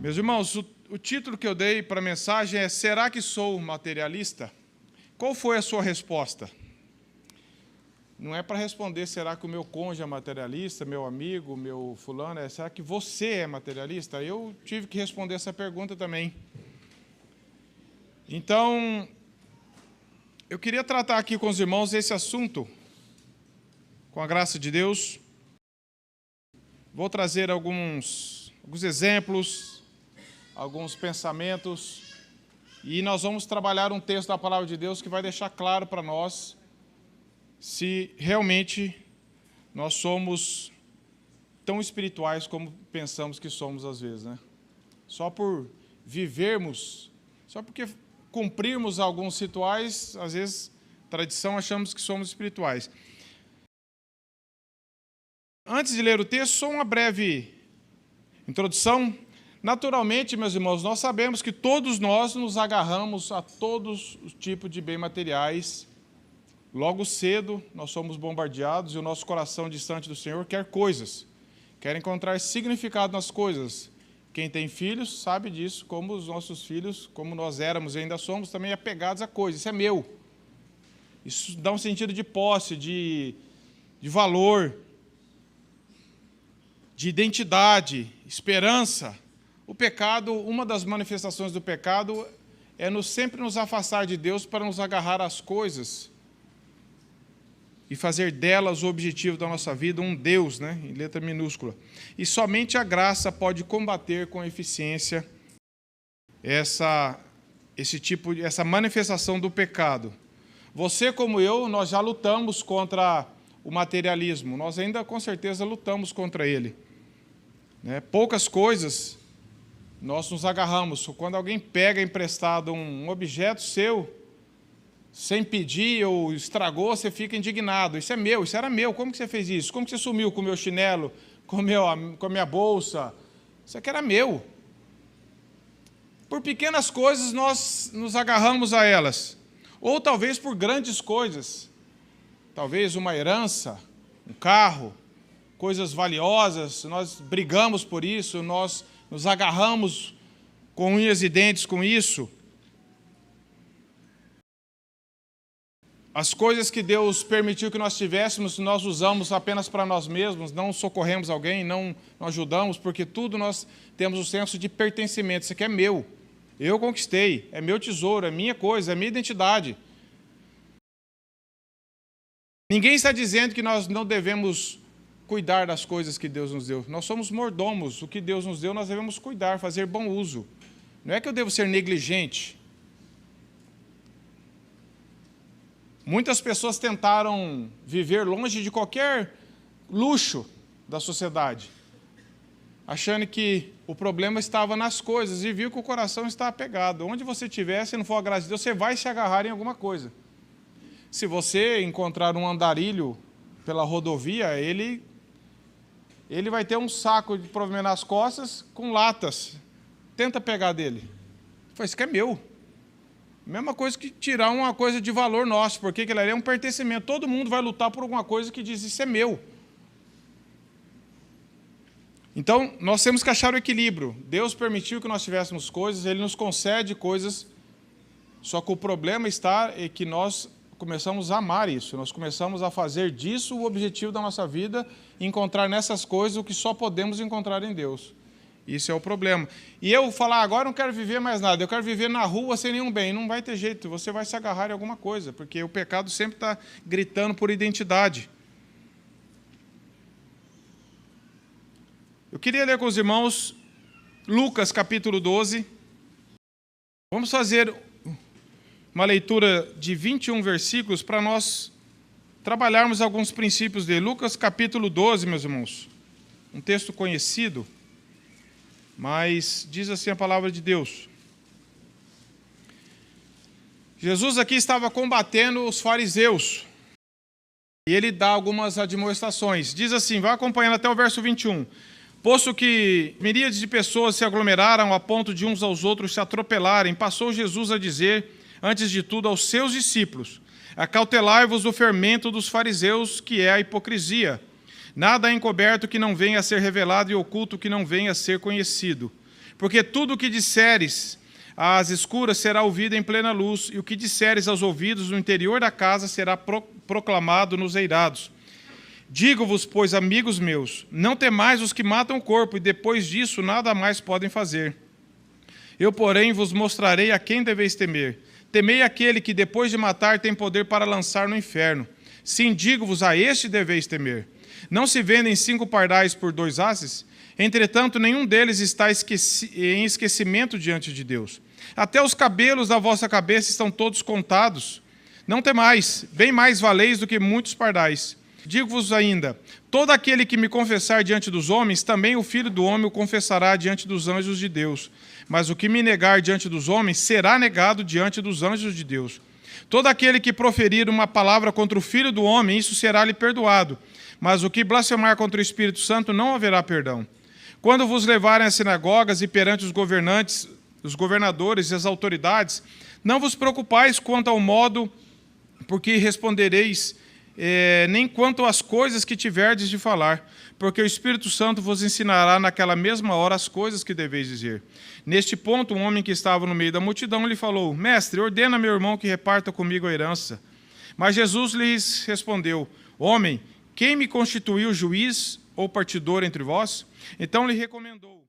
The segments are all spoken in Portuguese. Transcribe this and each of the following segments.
Meus irmãos, o título que eu dei para a mensagem é Será que sou materialista? Qual foi a sua resposta? Não é para responder, será que o meu cônjuge é materialista, meu amigo, meu fulano, será que você é materialista? Eu tive que responder essa pergunta também. Então, eu queria tratar aqui com os irmãos esse assunto, com a graça de Deus. Vou trazer alguns exemplos, alguns pensamentos, e nós vamos trabalhar um texto da Palavra de Deus que vai deixar claro para nós se realmente nós somos tão espirituais como pensamos que somos às vezes, né? Só por vivermos, só porque cumprirmos alguns rituais, às vezes, tradição, achamos que somos espirituais. Antes de ler o texto, só uma breve introdução. Naturalmente, meus irmãos, nós sabemos que todos nós nos agarramos a todos os tipos de bens materiais. Logo cedo, nós somos bombardeados e o nosso coração distante do Senhor quer coisas, quer encontrar significado nas coisas. Quem tem filhos sabe disso, como os nossos filhos, como nós éramos e ainda somos, também apegados a coisas. Isso é meu. Isso dá um sentido de posse, de valor, de identidade, esperança. O pecado, uma das manifestações do pecado é sempre nos afastar de Deus para nos agarrar às coisas e fazer delas o objetivo da nossa vida, um Deus, né, em letra minúscula. E somente a graça pode combater com eficiência essa manifestação do pecado. Você, como eu, nós já lutamos contra o materialismo. Nós ainda, com certeza, lutamos contra ele. Poucas coisas nós nos agarramos. Quando alguém pega emprestado um objeto seu, sem pedir ou estragou, você fica indignado. Isso é meu, isso era meu. Como que você fez isso? Como que você sumiu com o meu chinelo, com a minha bolsa? Isso aqui era meu. Por pequenas coisas nós nos agarramos a elas. Ou talvez por grandes coisas. Talvez uma herança, um carro, coisas valiosas. Nós brigamos por isso, nós nos agarramos com unhas e dentes com isso. As coisas que Deus permitiu que nós tivéssemos, nós usamos apenas para nós mesmos, não socorremos alguém, não ajudamos, porque tudo nós temos o senso de pertencimento. Isso aqui é meu, eu conquistei, é meu tesouro, é minha coisa, é minha identidade. Ninguém está dizendo que nós não devemos cuidar das coisas que Deus nos deu. Nós somos mordomos, o que Deus nos deu nós devemos cuidar, fazer bom uso. Não é que eu devo ser negligente. Muitas pessoas tentaram viver longe de qualquer luxo da sociedade, achando que o problema estava nas coisas e viu que o coração está apegado. Onde você estiver, se não for a graça de Deus, você vai se agarrar em alguma coisa. Se você encontrar um andarilho pela rodovia, ele vai ter um saco de provavelmente nas costas com latas. Tenta pegar dele. Fala, isso que é meu. Mesma coisa que tirar uma coisa de valor nosso, porque aquilo ali é um pertencimento. Todo mundo vai lutar por alguma coisa que diz, isso é meu. Então, nós temos que achar o equilíbrio. Deus permitiu que nós tivéssemos coisas, Ele nos concede coisas, só que o problema está em que nós começamos a amar isso, nós começamos a fazer disso o objetivo da nossa vida, encontrar nessas coisas o que só podemos encontrar em Deus. Isso é o problema. E eu falar, agora não quero viver mais nada, eu quero viver na rua sem nenhum bem. Não vai ter jeito, você vai se agarrar em alguma coisa, porque o pecado sempre está gritando por identidade. Eu queria ler com os irmãos Lucas capítulo 12. Vamos fazer uma leitura de 21 versículos para nós trabalharmos alguns princípios de Lucas capítulo 12, meus irmãos. Um texto conhecido. Mas diz assim a palavra de Deus. Jesus aqui estava combatendo os fariseus. E ele dá algumas admoestações. Diz assim, vai acompanhando até o verso 21. Posto que miríades de pessoas se aglomeraram a ponto de uns aos outros se atropelarem, passou Jesus a dizer, antes de tudo, aos seus discípulos, acautelai-vos do fermento dos fariseus, que é a hipocrisia. Nada é encoberto que não venha a ser revelado e oculto que não venha a ser conhecido. Porque tudo o que disseres às escuras será ouvido em plena luz, e o que disseres aos ouvidos no interior da casa será proclamado nos eirados. Digo-vos, pois, amigos meus, não temais os que matam o corpo, e depois disso nada mais podem fazer. Eu, porém, vos mostrarei a quem deveis temer. Temei aquele que, depois de matar, tem poder para lançar no inferno. Sim, digo-vos, a este deveis temer. Não se vendem 5 pardais por 2 asses? Entretanto, nenhum deles está em esquecimento diante de Deus. Até os cabelos da vossa cabeça estão todos contados. Não temais, bem mais valeis do que muitos pardais. Digo-vos ainda, todo aquele que me confessar diante dos homens, também o Filho do Homem o confessará diante dos anjos de Deus. Mas o que me negar diante dos homens, será negado diante dos anjos de Deus. Todo aquele que proferir uma palavra contra o Filho do Homem, isso será-lhe perdoado. Mas o que blasfemar contra o Espírito Santo, não haverá perdão. Quando vos levarem às sinagogas e perante os governantes, os governadores e as autoridades, não vos preocupais quanto ao modo por que respondereis, nem quanto às coisas que tiverdes de falar, porque o Espírito Santo vos ensinará naquela mesma hora as coisas que deveis dizer. Neste ponto, um homem que estava no meio da multidão lhe falou: Mestre, ordena meu irmão que reparta comigo a herança. Mas Jesus lhes respondeu: Homem, quem me constituiu juiz ou partidor entre vós? Então lhe recomendou: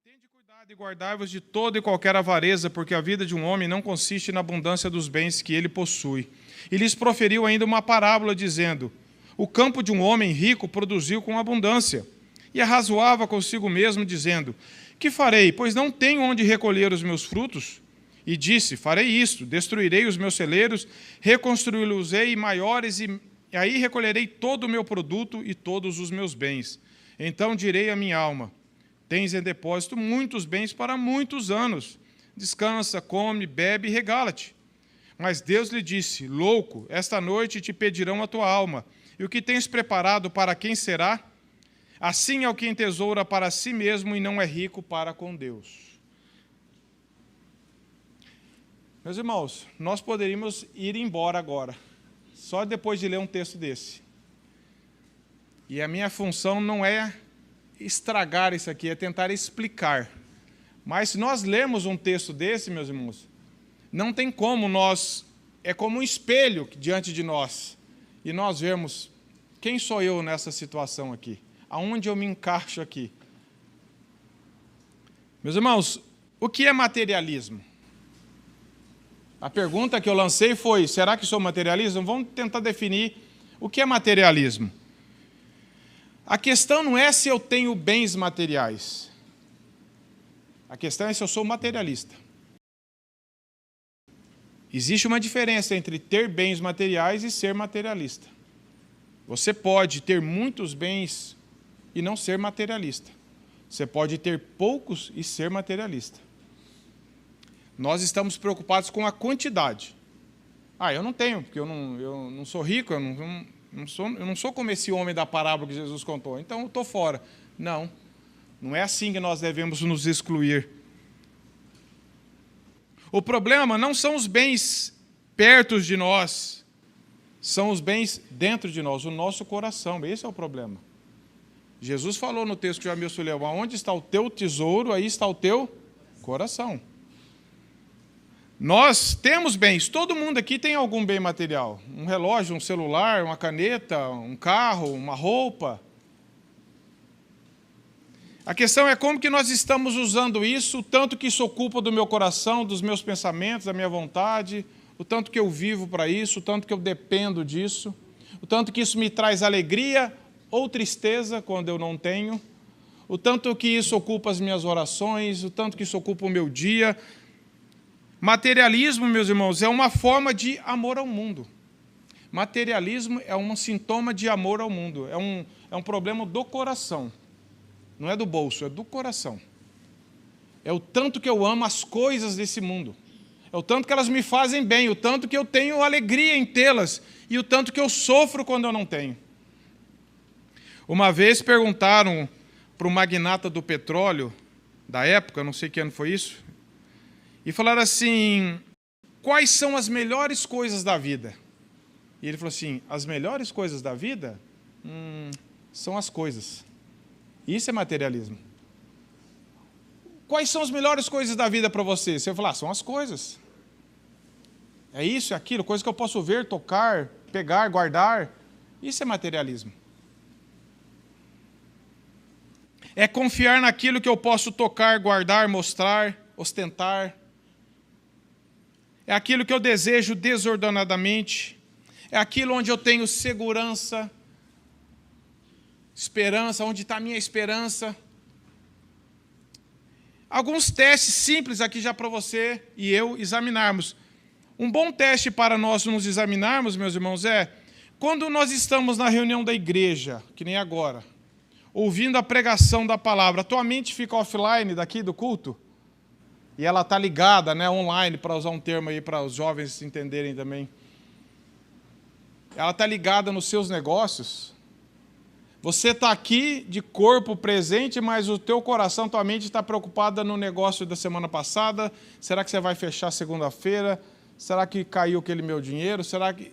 Tende cuidado e guardai-vos de toda e qualquer avareza, porque a vida de um homem não consiste na abundância dos bens que ele possui. E lhes proferiu ainda uma parábola, dizendo: O campo de um homem rico produziu com abundância. E arrazoava consigo mesmo, dizendo: Que farei, pois não tenho onde recolher os meus frutos? E disse: Farei isto, destruirei os meus celeiros, reconstruí-los-ei maiores, e aí recolherei todo o meu produto e todos os meus bens. Então direi à minha alma: Tens em depósito muitos bens para muitos anos. Descansa, come, bebe e regala-te. Mas Deus lhe disse: Louco, esta noite te pedirão a tua alma, e o que tens preparado para quem será? Assim é o que entesoura para si mesmo e não é rico para com Deus. Meus irmãos, nós poderíamos ir embora agora, só depois de ler um texto desse. E a minha função não é estragar isso aqui, é tentar explicar. Mas se nós lermos um texto desse, meus irmãos, não tem como é como um espelho diante de nós, e nós vemos quem sou eu nessa situação aqui, aonde eu me encaixo aqui. Meus irmãos, o que é materialismo? A pergunta que eu lancei foi: será que sou materialista? Vamos tentar definir o que é materialismo. A questão não é se eu tenho bens materiais. A questão é se eu sou materialista. Existe uma diferença entre ter bens materiais e ser materialista. Você pode ter muitos bens e não ser materialista. Você pode ter poucos e ser materialista. Nós estamos preocupados com a quantidade. Eu não tenho, porque eu não sou rico, eu não sou como esse homem da parábola que Jesus contou, então eu estou fora. Não é assim que nós devemos nos excluir. O problema não são os bens perto de nós, são os bens dentro de nós, o nosso coração. Esse é o problema. Jesus falou no texto que já mencionei: aonde está o teu tesouro, aí está o teu coração. Nós temos bens, todo mundo aqui tem algum bem material. Um relógio, um celular, uma caneta, um carro, uma roupa. A questão é como que nós estamos usando isso, o tanto que isso ocupa do meu coração, dos meus pensamentos, da minha vontade, o tanto que eu vivo para isso, o tanto que eu dependo disso, o tanto que isso me traz alegria ou tristeza quando eu não tenho, o tanto que isso ocupa as minhas orações, o tanto que isso ocupa o meu dia. Materialismo, meus irmãos, é uma forma de amor ao mundo. Materialismo é um sintoma de amor ao mundo, é um problema do coração. Não é do bolso, é do coração. É o tanto que eu amo as coisas desse mundo. É o tanto que elas me fazem bem, o tanto que eu tenho alegria em tê-las e o tanto que eu sofro quando eu não tenho. Uma vez perguntaram para o magnata do petróleo da época, não sei que ano foi isso, e falaram assim: quais são as melhores coisas da vida? E ele falou assim: as melhores coisas da vida são as coisas. Isso é materialismo. Quais são as melhores coisas da vida para você? Você vai falar, são as coisas. É isso, é aquilo, coisa que eu posso ver, tocar, pegar, guardar. Isso é materialismo. É confiar naquilo que eu posso tocar, guardar, mostrar, ostentar. É aquilo que eu desejo desordenadamente. É aquilo onde eu tenho segurança, esperança, onde está a minha esperança. Alguns testes simples aqui já para você e eu examinarmos. Um bom teste para nós nos examinarmos, meus irmãos, é quando nós estamos na reunião da igreja, que nem agora, ouvindo a pregação da palavra, a tua mente fica offline daqui do culto? E ela está ligada, né, online, para usar um termo aí para os jovens entenderem também. Ela está ligada nos seus negócios. Você está aqui de corpo presente, mas o teu coração, tua mente está preocupada no negócio da semana passada. Será que você vai fechar segunda-feira? Será que caiu aquele meu dinheiro? Será que...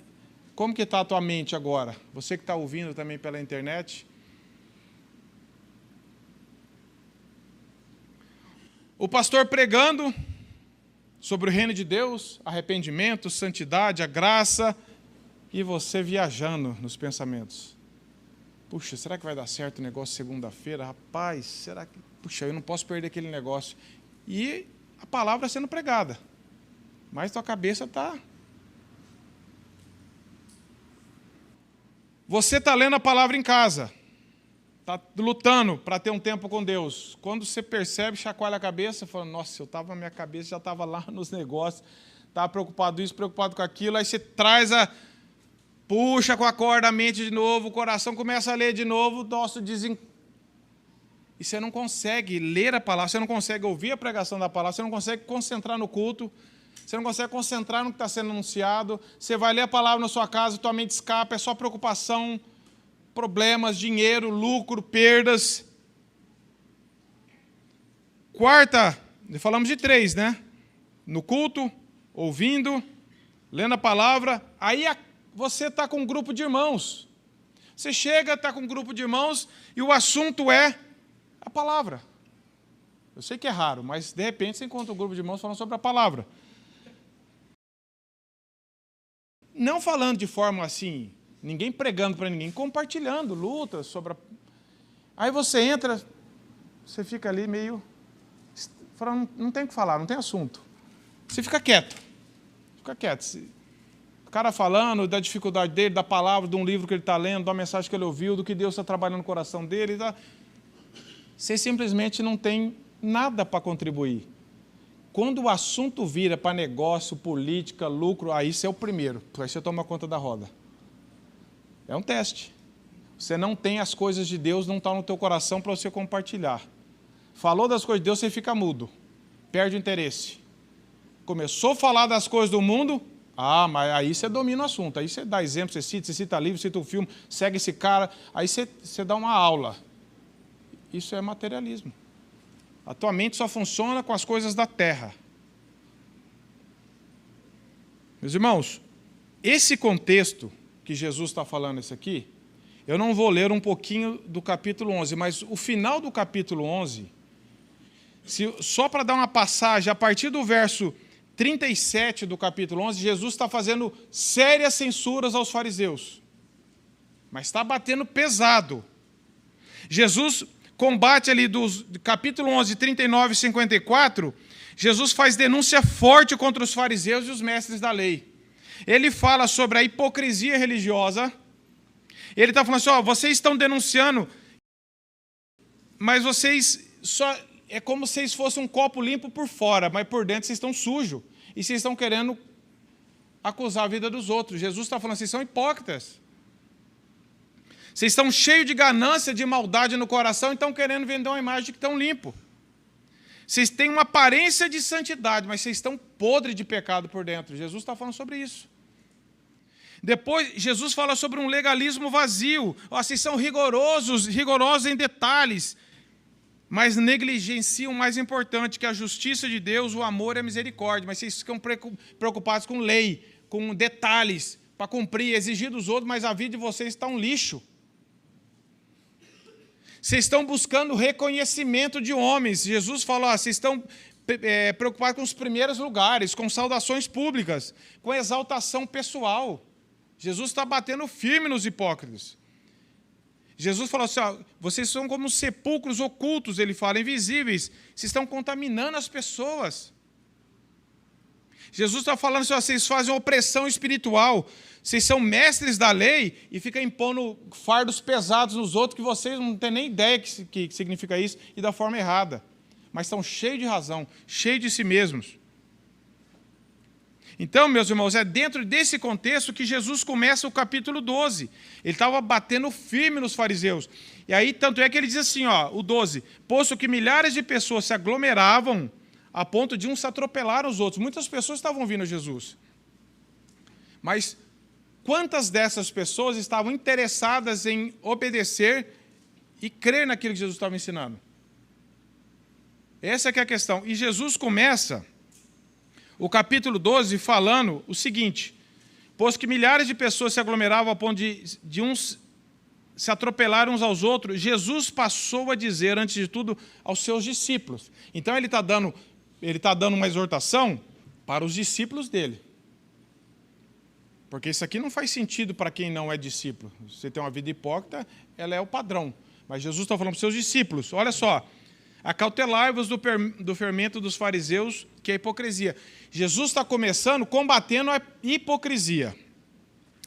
Como que está a tua mente agora? Você que está ouvindo também pela internet. O pastor pregando sobre o reino de Deus, arrependimento, santidade, a graça, e você viajando nos pensamentos. Puxa, será que vai dar certo o negócio segunda-feira? Rapaz, será que... Puxa, eu não posso perder aquele negócio. E a palavra sendo pregada. Mas tua cabeça está... Você está lendo a palavra em casa. Está lutando para ter um tempo com Deus. Quando você percebe, chacoalha a cabeça, fala, nossa, minha cabeça já estava lá nos negócios, estava preocupado com isso, preocupado com aquilo, aí você traz puxa com a corda a mente de novo, o coração começa a ler de novo, e você não consegue ler a palavra, você não consegue ouvir a pregação da palavra, você não consegue concentrar no culto, você não consegue concentrar no que está sendo anunciado, você vai ler a palavra na sua casa, tua mente escapa, é só preocupação, problemas, dinheiro, lucro, perdas. Quarta, falamos de 3, né? No culto, ouvindo, lendo a palavra, aí você está com um grupo de irmãos. Você chega, está com um grupo de irmãos e o assunto é a palavra. Eu sei que é raro, mas de repente você encontra um grupo de irmãos falando sobre a palavra. Não falando de forma assim, ninguém pregando para ninguém, compartilhando lutas sobre Aí você entra, você fica ali meio... falando, não tem o que falar, não tem assunto. Você fica quieto. Fica quieto. O cara falando da dificuldade dele, da palavra, de um livro que ele está lendo, da mensagem que ele ouviu, do que Deus está trabalhando no coração dele. Você simplesmente não tem nada para contribuir. Quando o assunto vira para negócio, política, lucro, aí você é o primeiro. Aí você toma conta da roda. É um teste. Você não tem as coisas de Deus, não está no teu coração para você compartilhar. Falou das coisas de Deus, você fica mudo. Perde o interesse. Começou a falar das coisas do mundo, mas aí você domina o assunto. Aí você dá exemplo, você cita livro, cita um filme, segue esse cara, aí você dá uma aula. Isso é materialismo. A tua mente só funciona com as coisas da terra. Meus irmãos, esse contexto que Jesus está falando isso aqui, eu não vou ler um pouquinho do capítulo 11, mas o final do capítulo 11, só para dar uma passagem, a partir do verso 37 do capítulo 11, Jesus está fazendo sérias censuras aos fariseus. Mas está batendo pesado. Jesus combate ali do capítulo 11, 39 e 54, Jesus faz denúncia forte contra os fariseus e os mestres da lei. Ele fala sobre a hipocrisia religiosa. Ele está falando assim, vocês estão denunciando, mas vocês só... É como se vocês fossem um copo limpo por fora, mas por dentro vocês estão sujos. E vocês estão querendo acusar a vida dos outros. Jesus está falando, vocês são hipócritas. Vocês estão cheios de ganância, de maldade no coração e estão querendo vender uma imagem de que estão limpos. Vocês têm uma aparência de santidade, mas vocês estão podres de pecado por dentro. Jesus está falando sobre isso. Depois, Jesus fala sobre um legalismo vazio. Vocês são rigorosos em detalhes, mas negligenciam o mais importante, que é a justiça de Deus, o amor e a misericórdia. Mas vocês ficam preocupados com lei, com detalhes, para cumprir, exigir dos outros, mas a vida de vocês está um lixo. Vocês estão buscando reconhecimento de homens. Jesus falou, vocês estão preocupados com os primeiros lugares, com saudações públicas, com exaltação pessoal. Jesus está batendo firme nos hipócritas. Jesus falou assim, vocês são como sepulcros ocultos, ele fala, invisíveis. Vocês estão contaminando as pessoas. Jesus está falando assim, vocês fazem opressão espiritual. Vocês são mestres da lei e ficam impondo fardos pesados nos outros que vocês não têm nem ideia que significa isso e da forma errada. Mas estão cheios de razão, cheios de si mesmos. Então, meus irmãos, é dentro desse contexto que Jesus começa o capítulo 12. Ele estava batendo firme nos fariseus. E aí, tanto é que ele diz assim, o 12, posto que milhares de pessoas se aglomeravam a ponto de uns se atropelar os outros. Muitas pessoas estavam vindo a Jesus. Mas quantas dessas pessoas estavam interessadas em obedecer e crer naquilo que Jesus estava ensinando? Essa que é a questão. E Jesus começa o capítulo 12 falando o seguinte, posto que milhares de pessoas se aglomeravam a ponto de uns se atropelar uns aos outros, Jesus passou a dizer, antes de tudo, aos seus discípulos. Então ele está dando uma exortação para os discípulos dele. Porque isso aqui não faz sentido para quem não é discípulo. Você tem uma vida hipócrita, ela é o padrão. Mas Jesus está falando para os seus discípulos, olha só, acautelai-vos do fermento dos fariseus, que é a hipocrisia. Jesus está começando combatendo a hipocrisia.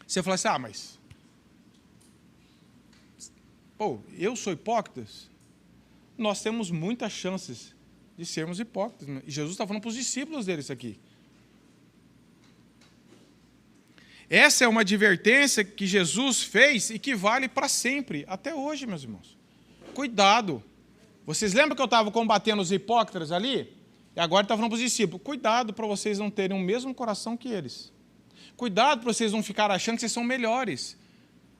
Você fala assim, mas... eu sou hipócrita? Nós temos muitas chances de sermos hipócritas. E Jesus está falando para os discípulos dele isso aqui. Essa é uma advertência que Jesus fez e que vale para sempre, até hoje, meus irmãos. Cuidado. Vocês lembram que eu estava combatendo os hipócritas ali? E agora está falando para os discípulos, cuidado para vocês não terem o mesmo coração que eles. Cuidado para vocês não ficarem achando que vocês são melhores.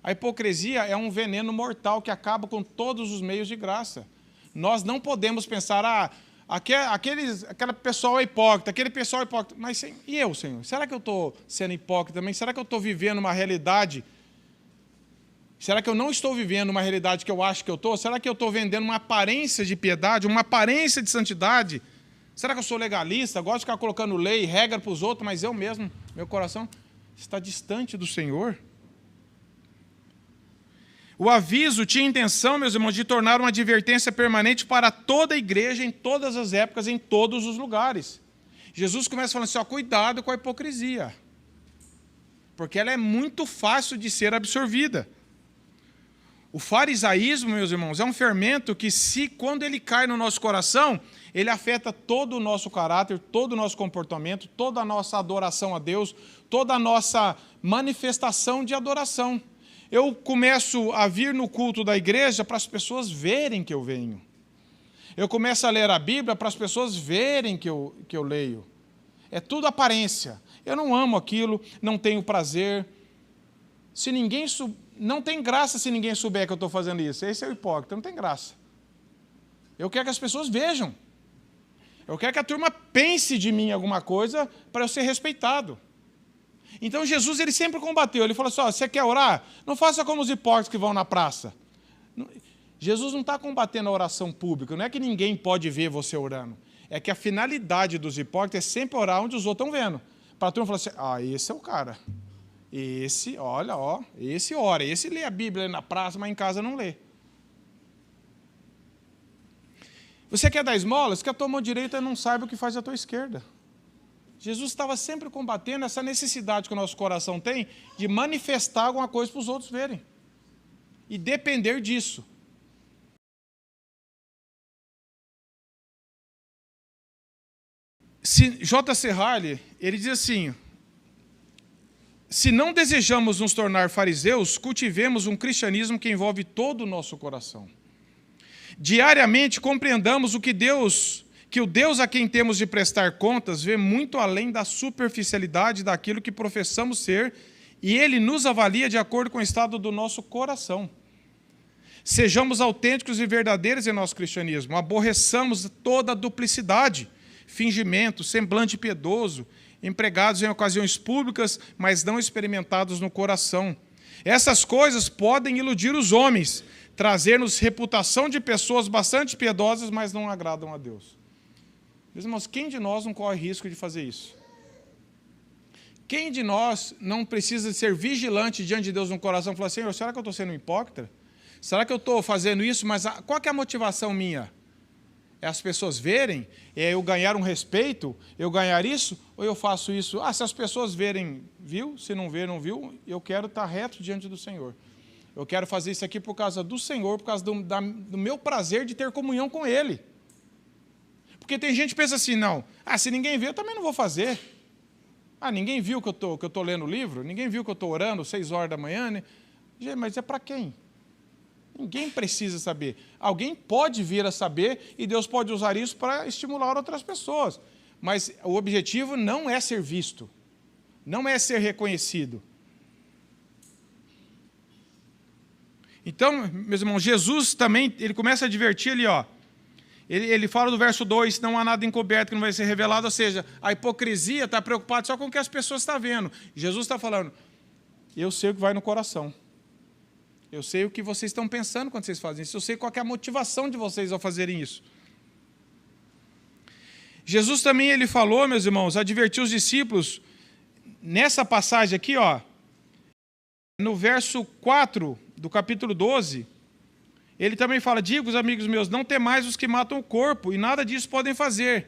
A hipocrisia é um veneno mortal que acaba com todos os meios de graça. Nós não podemos pensar, aquele pessoal é hipócrita, aquele pessoal é hipócrita. Mas e eu, Senhor? Será que eu estou sendo hipócrita também? Será que eu estou vivendo uma realidade? Será que eu não estou vivendo uma realidade que eu acho que eu estou? Será que eu estou vendendo uma aparência de piedade, uma aparência de santidade? Será que eu sou legalista? Gosto de ficar colocando lei e regra para os outros, mas eu mesmo, meu coração, está distante do Senhor? O aviso tinha intenção, meus irmãos, de tornar uma advertência permanente para toda a igreja, em todas as épocas, em todos os lugares. Jesus começa falando assim, cuidado com a hipocrisia, porque ela é muito fácil de ser absorvida. O farisaísmo, meus irmãos, é um fermento que, quando ele cai no nosso coração, ele afeta todo o nosso caráter, todo o nosso comportamento, toda a nossa adoração a Deus, toda a nossa manifestação de adoração. Eu começo a vir no culto da igreja para as pessoas verem que eu venho. Eu começo a ler a Bíblia para as pessoas verem que eu leio. É tudo aparência. Eu não amo aquilo, não tenho prazer. Não tem graça se ninguém souber que eu estou fazendo isso. Esse é o hipócrita, não tem graça. Eu quero que as pessoas vejam. Eu quero que a turma pense de mim alguma coisa para eu ser respeitado. Então Jesus ele sempre combateu. Ele falou assim, você quer orar? Não faça como os hipócritas que vão na praça. Jesus não está combatendo a oração pública. Não é que ninguém pode ver você orando. É que a finalidade dos hipócritas é sempre orar onde os outros estão vendo. Para a turma falar assim, esse é o cara. Esse, olha, esse ora, esse lê a Bíblia na praça, mas em casa não lê. Você quer dar esmolas? Que a tua mão direita não saiba o que faz a tua esquerda. Jesus estava sempre combatendo essa necessidade que o nosso coração tem de manifestar alguma coisa para os outros verem. E depender disso. J.C. Harley, ele diz assim, se não desejamos nos tornar fariseus, cultivemos um cristianismo que envolve todo o nosso coração. Diariamente compreendamos que o Deus a quem temos de prestar contas vê muito além da superficialidade daquilo que professamos ser, e Ele nos avalia de acordo com o estado do nosso coração. Sejamos autênticos e verdadeiros em nosso cristianismo, aborreçamos toda a duplicidade, fingimento, semblante piedoso, empregados em ocasiões públicas, mas não experimentados no coração. Essas coisas podem iludir os homens, trazer-nos reputação de pessoas bastante piedosas, mas não agradam a Deus. Meus irmãos, quem de nós não corre risco de fazer isso? Quem de nós não precisa ser vigilante diante de Deus no coração e falar, Senhor, será que eu estou sendo um hipócrita? Será que eu estou fazendo isso, mas qual que é a motivação minha? É as pessoas verem? É eu ganhar um respeito? Eu ganhar isso? Ou eu faço isso? Se as pessoas verem, viu? Se não ver, não viu? Eu quero estar reto diante do Senhor. Eu quero fazer isso aqui por causa do Senhor, por causa do meu prazer de ter comunhão com Ele. Porque tem gente que pensa assim, não, se ninguém vê, eu também não vou fazer. Ninguém viu que eu estou lendo o livro? Ninguém viu que eu estou orando 6 horas da manhã? Né? Mas é para quem? Ninguém precisa saber. Alguém pode vir a saber e Deus pode usar isso para estimular outras pessoas. Mas o objetivo não é ser visto, não é ser reconhecido. Então, meus irmãos, Jesus também, ele começa a advertir ali, ele fala do verso 2, não há nada encoberto que não vai ser revelado, ou seja, a hipocrisia está preocupada só com o que as pessoas estão vendo. Jesus está falando, eu sei o que vai no coração. Eu sei o que vocês estão pensando quando vocês fazem isso. Eu sei qual é a motivação de vocês ao fazerem isso. Jesus também, ele falou, meus irmãos, advertiu os discípulos, nessa passagem aqui, no verso 4 do capítulo 12, ele também fala, digo, amigos meus, não temais os que matam o corpo, e nada disso podem fazer,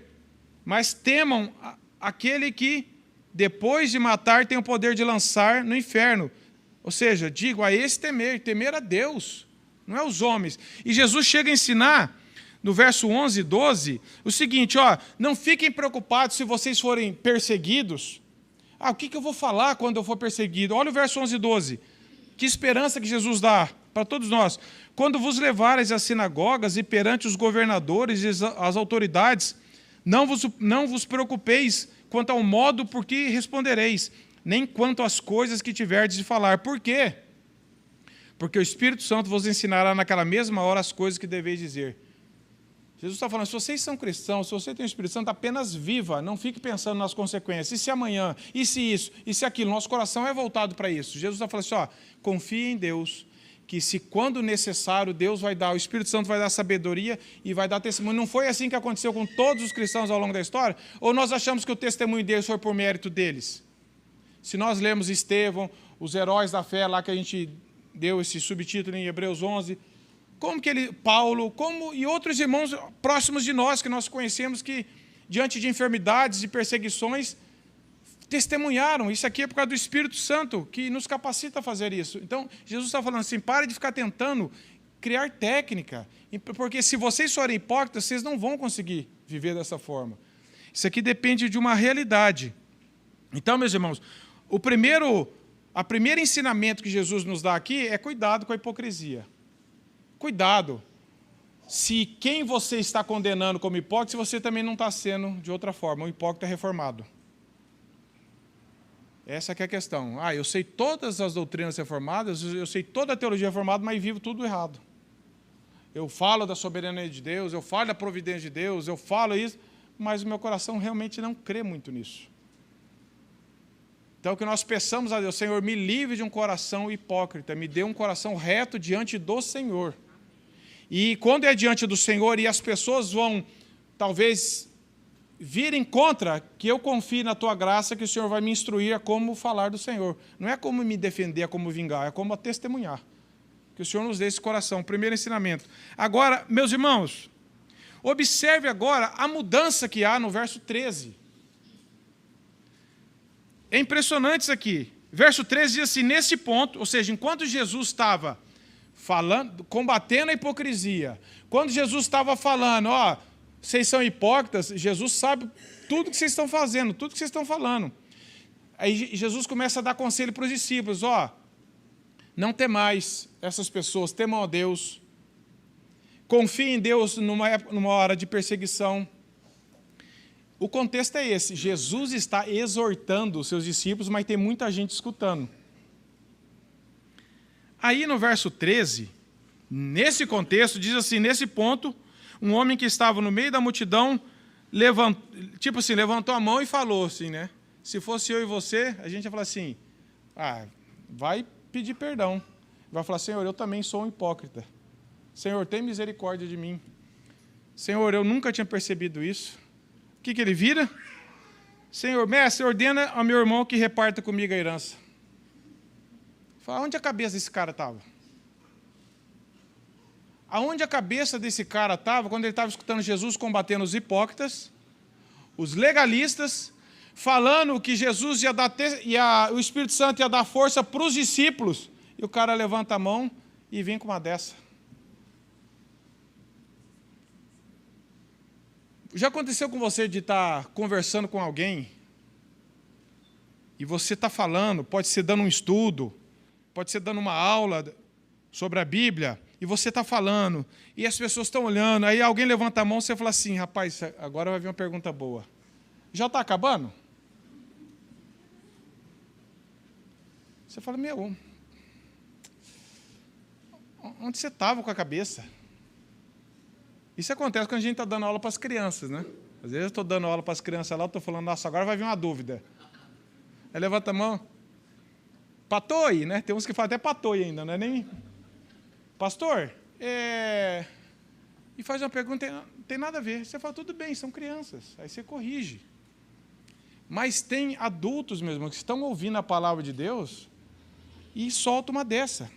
mas temam aquele que, depois de matar, tem o poder de lançar no inferno. Ou seja, digo, a esse temer a Deus, não é os homens. E Jesus chega a ensinar, no verso 11 e 12, o seguinte, não fiquem preocupados se vocês forem perseguidos. O que eu vou falar quando eu for perseguido? Olha o verso 11 e 12. Que esperança que Jesus dá para todos nós. Quando vos levares às sinagogas e perante os governadores e as autoridades, não vos preocupeis quanto ao modo por que respondereis, nem quanto às coisas que tiverdes de falar. Por quê? Porque o Espírito Santo vos ensinará naquela mesma hora as coisas que deveis dizer. Jesus está falando, se vocês são cristãos, se você tem o Espírito Santo, apenas viva, não fique pensando nas consequências. E se amanhã, e se isso, e se aquilo, nosso coração é voltado para isso. Jesus está falando assim, confie em Deus, que se quando necessário, Deus vai dar, o Espírito Santo vai dar sabedoria e vai dar testemunho. Não foi assim que aconteceu com todos os cristãos ao longo da história? Ou nós achamos que o testemunho deles foi por mérito deles? Se nós lemos Estevão, os heróis da fé, lá que a gente deu esse subtítulo em Hebreus 11, como que Paulo, e outros irmãos próximos de nós, que nós conhecemos, que diante de enfermidades e perseguições, testemunharam. Isso aqui é por causa do Espírito Santo, que nos capacita a fazer isso. Então, Jesus está falando assim, pare de ficar tentando criar técnica, porque se vocês forem hipócritas, vocês não vão conseguir viver dessa forma. Isso aqui depende de uma realidade. Então, meus irmãos, o primeiro ensinamento que Jesus nos dá aqui é cuidado com a hipocrisia. Cuidado. Se quem você está condenando como hipócrita, você também não está sendo de outra forma, um hipócrita reformado. Essa que é a questão. Eu sei todas as doutrinas reformadas, eu sei toda a teologia reformada, mas vivo tudo errado. Eu falo da soberania de Deus, eu falo da providência de Deus, eu falo isso, mas o meu coração realmente não crê muito nisso. Então, que nós peçamos a Deus, Senhor, me livre de um coração hipócrita, me dê um coração reto diante do Senhor. E quando é diante do Senhor e as pessoas vão, talvez, virem contra, que eu confie na Tua graça, que o Senhor vai me instruir a como falar do Senhor. Não é como me defender, é como vingar, é como testemunhar. Que o Senhor nos dê esse coração. Primeiro ensinamento. Agora, meus irmãos, observe agora a mudança que há no verso 13. É impressionante isso aqui. Verso 13 diz assim, nesse ponto, ou seja, enquanto Jesus estava falando, combatendo a hipocrisia, quando Jesus estava falando, vocês são hipócritas, Jesus sabe tudo que vocês estão fazendo, tudo que vocês estão falando. Aí Jesus começa a dar conselho para os discípulos, não temais essas pessoas, temam a Deus, confiem em Deus numa hora de perseguição. O contexto é esse, Jesus está exortando os seus discípulos, mas tem muita gente escutando. Aí no verso 13, nesse contexto, diz assim, nesse ponto, um homem que estava no meio da multidão, levantou a mão e falou assim, né? Se fosse eu e você, a gente ia falar assim, vai pedir perdão. Vai falar, Senhor, eu também sou um hipócrita. Senhor, tem misericórdia de mim. Senhor, eu nunca tinha percebido isso. O que ele vira? Senhor, mestre, ordena ao meu irmão que reparta comigo a herança. Fala, onde a cabeça desse cara estava? Aonde a cabeça desse cara estava quando ele estava escutando Jesus combatendo os hipócritas, os legalistas, falando que Jesus ia dar, o Espírito Santo ia dar força para os discípulos, e o cara levanta a mão e vem com uma dessa. Já aconteceu com você de estar conversando com alguém, e você está falando, pode ser dando um estudo, pode ser dando uma aula sobre a Bíblia, e você está falando, e as pessoas estão olhando, aí alguém levanta a mão e você fala assim, rapaz, agora vai vir uma pergunta boa. Já está acabando? Você fala, meu, onde você estava com a cabeça? Isso acontece quando a gente está dando aula para as crianças, né? Às vezes eu estou dando aula para as crianças lá, eu estou falando, nossa, agora vai vir uma dúvida. Aí levanta a mão, patoi, né? Tem uns que falam até patoi ainda, não é nem... Pastor, e faz uma pergunta, não tem nada a ver. Você fala, tudo bem, são crianças. Aí você corrige. Mas tem adultos mesmo que estão ouvindo a palavra de Deus e soltam uma dessa.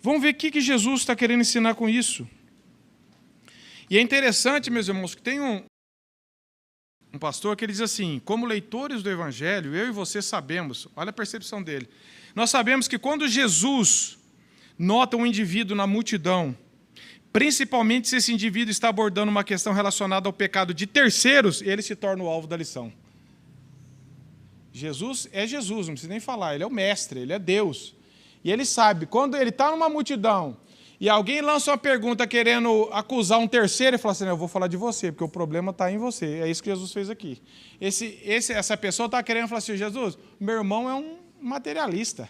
Vamos ver o que Jesus está querendo ensinar com isso. E é interessante, meus irmãos, que tem um pastor que ele diz assim, como leitores do Evangelho, eu e você sabemos, olha a percepção dele, nós sabemos que quando Jesus nota um indivíduo na multidão, principalmente se esse indivíduo está abordando uma questão relacionada ao pecado de terceiros, ele se torna o alvo da lição. Jesus é Jesus, não precisa nem falar, ele é o mestre, ele é Deus. E ele sabe, quando ele está numa multidão e alguém lança uma pergunta querendo acusar um terceiro, ele fala assim, eu vou falar de você, porque o problema está em você. É isso que Jesus fez aqui. Essa pessoa está querendo falar assim, Jesus, meu irmão é um materialista.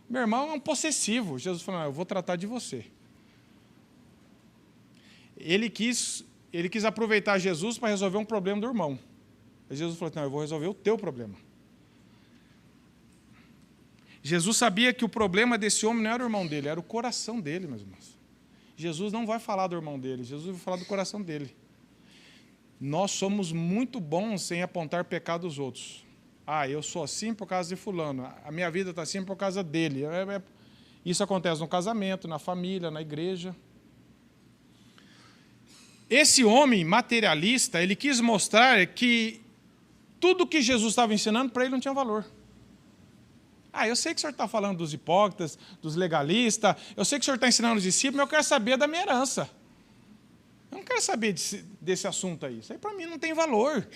Meu irmão é um possessivo. Jesus falou, eu vou tratar de você. Ele quis aproveitar Jesus para resolver um problema do irmão. Aí Jesus falou, não, eu vou resolver o teu problema. Jesus sabia que o problema desse homem não era o irmão dele, era o coração dele, meus irmãos. Jesus não vai falar do irmão dele, Jesus vai falar do coração dele. Nós somos muito bons em apontar pecado dos outros. Eu sou assim por causa de fulano, a minha vida está assim por causa dele. Isso acontece no casamento, na família, na igreja. Esse homem materialista, ele quis mostrar que tudo que Jesus estava ensinando para ele não tinha valor. Eu sei que o senhor está falando dos hipócritas, dos legalistas, eu sei que o senhor está ensinando os discípulos, mas eu quero saber da minha herança. Eu não quero saber desse assunto aí. Isso aí para mim não tem valor.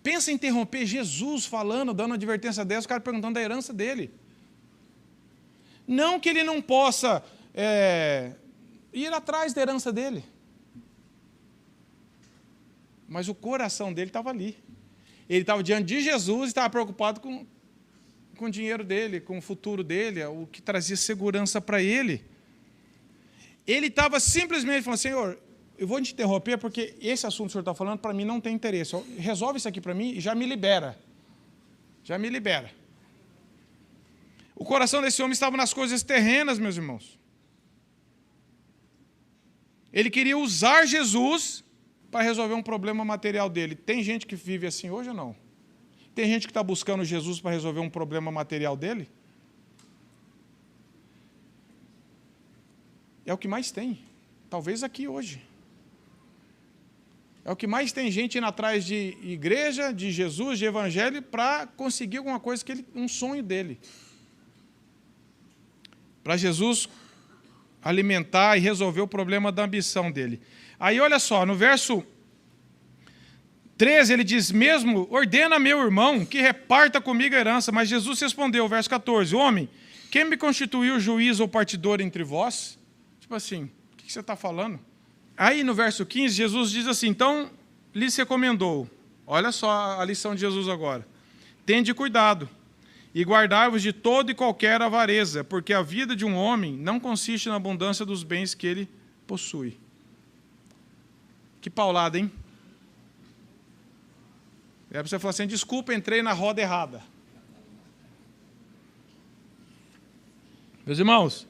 Pensa em interromper Jesus falando, dando uma advertência dessa, o cara perguntando da herança dele. Não que ele não possa ir atrás da herança dele. Mas o coração dele estava ali. Ele estava diante de Jesus e estava preocupado com o dinheiro dele, com o futuro dele, o que trazia segurança para ele. Ele estava simplesmente falando, Senhor, eu vou te interromper porque esse assunto que o senhor está falando para mim não tem interesse. Resolve isso aqui para mim e já me libera. Já me libera. O coração desse homem estava nas coisas terrenas, meus irmãos. Ele queria usar Jesus para resolver um problema material dele. Tem gente que vive assim hoje ou não? Tem gente que está buscando Jesus para resolver um problema material dele? É o que mais tem. Talvez aqui hoje. É o que mais tem gente indo atrás de igreja, de Jesus, de evangelho, para conseguir alguma coisa, um sonho dele. Para Jesus alimentar e resolver o problema da ambição dele. Aí olha só, no verso 13 ele diz, mesmo, ordena meu irmão que reparta comigo a herança. Mas Jesus respondeu, verso 14, homem, quem me constituiu juiz ou partidor entre vós? Tipo assim, o que você está falando? Aí no verso 15, Jesus diz assim, então lhes recomendou, olha só a lição de Jesus agora, tende cuidado e guardai-vos de toda e qualquer avareza, porque a vida de um homem não consiste na abundância dos bens que ele possui. Que paulada, hein? É para você falar assim, desculpa, entrei na roda errada. Meus irmãos,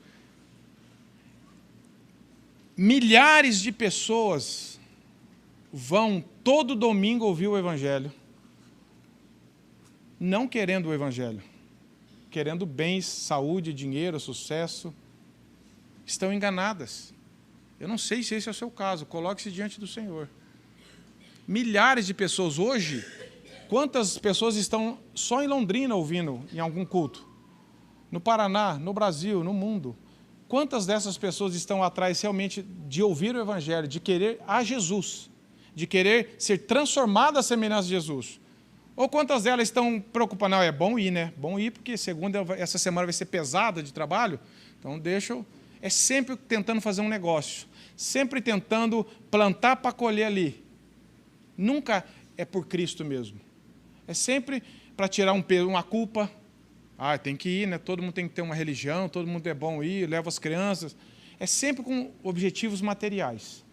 milhares de pessoas vão todo domingo ouvir o Evangelho, não querendo o Evangelho, querendo bens, saúde, dinheiro, sucesso, estão enganadas. Eu não sei se esse é o seu caso, coloque-se diante do Senhor. Milhares de pessoas hoje, quantas pessoas estão só em Londrina ouvindo em algum culto? No Paraná, no Brasil, no mundo. Quantas dessas pessoas estão atrás realmente de ouvir o Evangelho, de querer a Jesus, de querer ser transformada à semelhança de Jesus? Ou quantas delas estão preocupadas? Não, é bom ir, né? Bom ir porque essa semana vai ser pesada de trabalho, então deixa eu... É sempre tentando fazer um negócio, sempre tentando plantar para colher ali. Nunca é por Cristo mesmo. É sempre para tirar uma culpa. Ah, tem que ir, né? Todo mundo tem que ter uma religião, todo mundo é bom ir, leva as crianças. É sempre com objetivos materiais.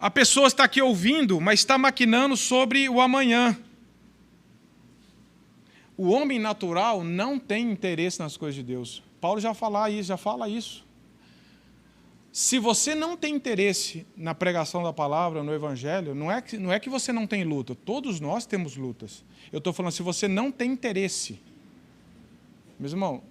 A pessoa está aqui ouvindo, mas está maquinando sobre o amanhã. O homem natural não tem interesse nas coisas de Deus. Paulo já fala isso. Se você não tem interesse na pregação da palavra, no Evangelho, não é que você não tem luta. Todos nós temos lutas. Eu estou falando, se você não tem interesse, meu irmão,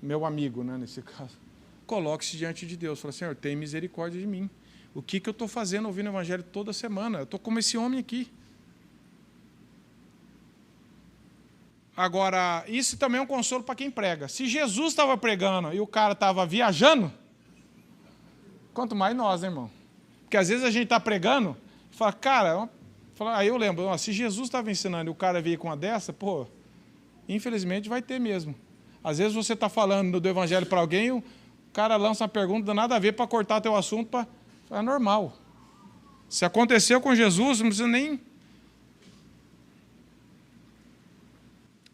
meu amigo, né, nesse caso, coloque-se diante de Deus. Fala, Senhor, tem misericórdia de mim. O que eu estou fazendo ouvindo o Evangelho toda semana? Eu estou como esse homem aqui. Agora, isso também é um consolo para quem prega. Se Jesus estava pregando e o cara estava viajando, quanto mais nós, né, irmão? Porque às vezes a gente está pregando e fala, cara, aí eu lembro, se Jesus estava ensinando e o cara veio com uma dessa, pô, infelizmente vai ter mesmo. Às vezes você está falando do Evangelho para alguém, o cara lança uma pergunta, não dá nada a ver para cortar teu assunto, é normal. Se aconteceu com Jesus, não precisa nem...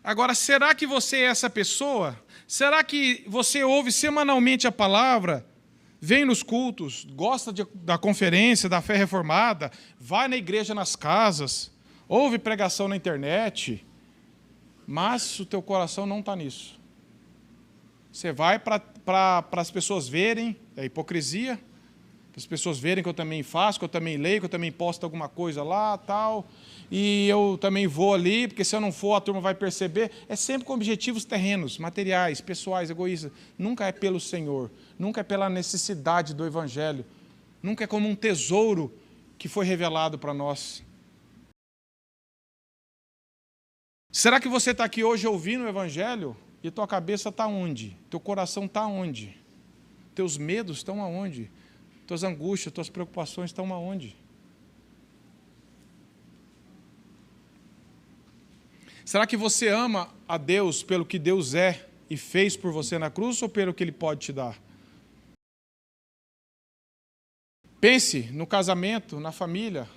Agora, será que você é essa pessoa? Será que você ouve semanalmente a palavra, vem nos cultos, gosta da conferência, da fé reformada, vai na igreja nas casas, ouve pregação na internet, mas o teu coração não está nisso? Você vai para as pessoas verem, é hipocrisia, para as pessoas verem que eu também faço, que eu também leio, que eu também posto alguma coisa lá, tal... E eu também vou ali, porque se eu não for, a turma vai perceber. É sempre com objetivos terrenos, materiais, pessoais, egoístas. Nunca é pelo Senhor, nunca é pela necessidade do Evangelho. Nunca é como um tesouro que foi revelado para nós. Será que você está aqui hoje ouvindo o Evangelho e tua cabeça está onde? Teu coração está onde? Teus medos estão aonde? Tuas angústias, tuas preocupações estão aonde? Será que você ama a Deus pelo que Deus é e fez por você na cruz ou pelo que Ele pode te dar? Pense no casamento, na família.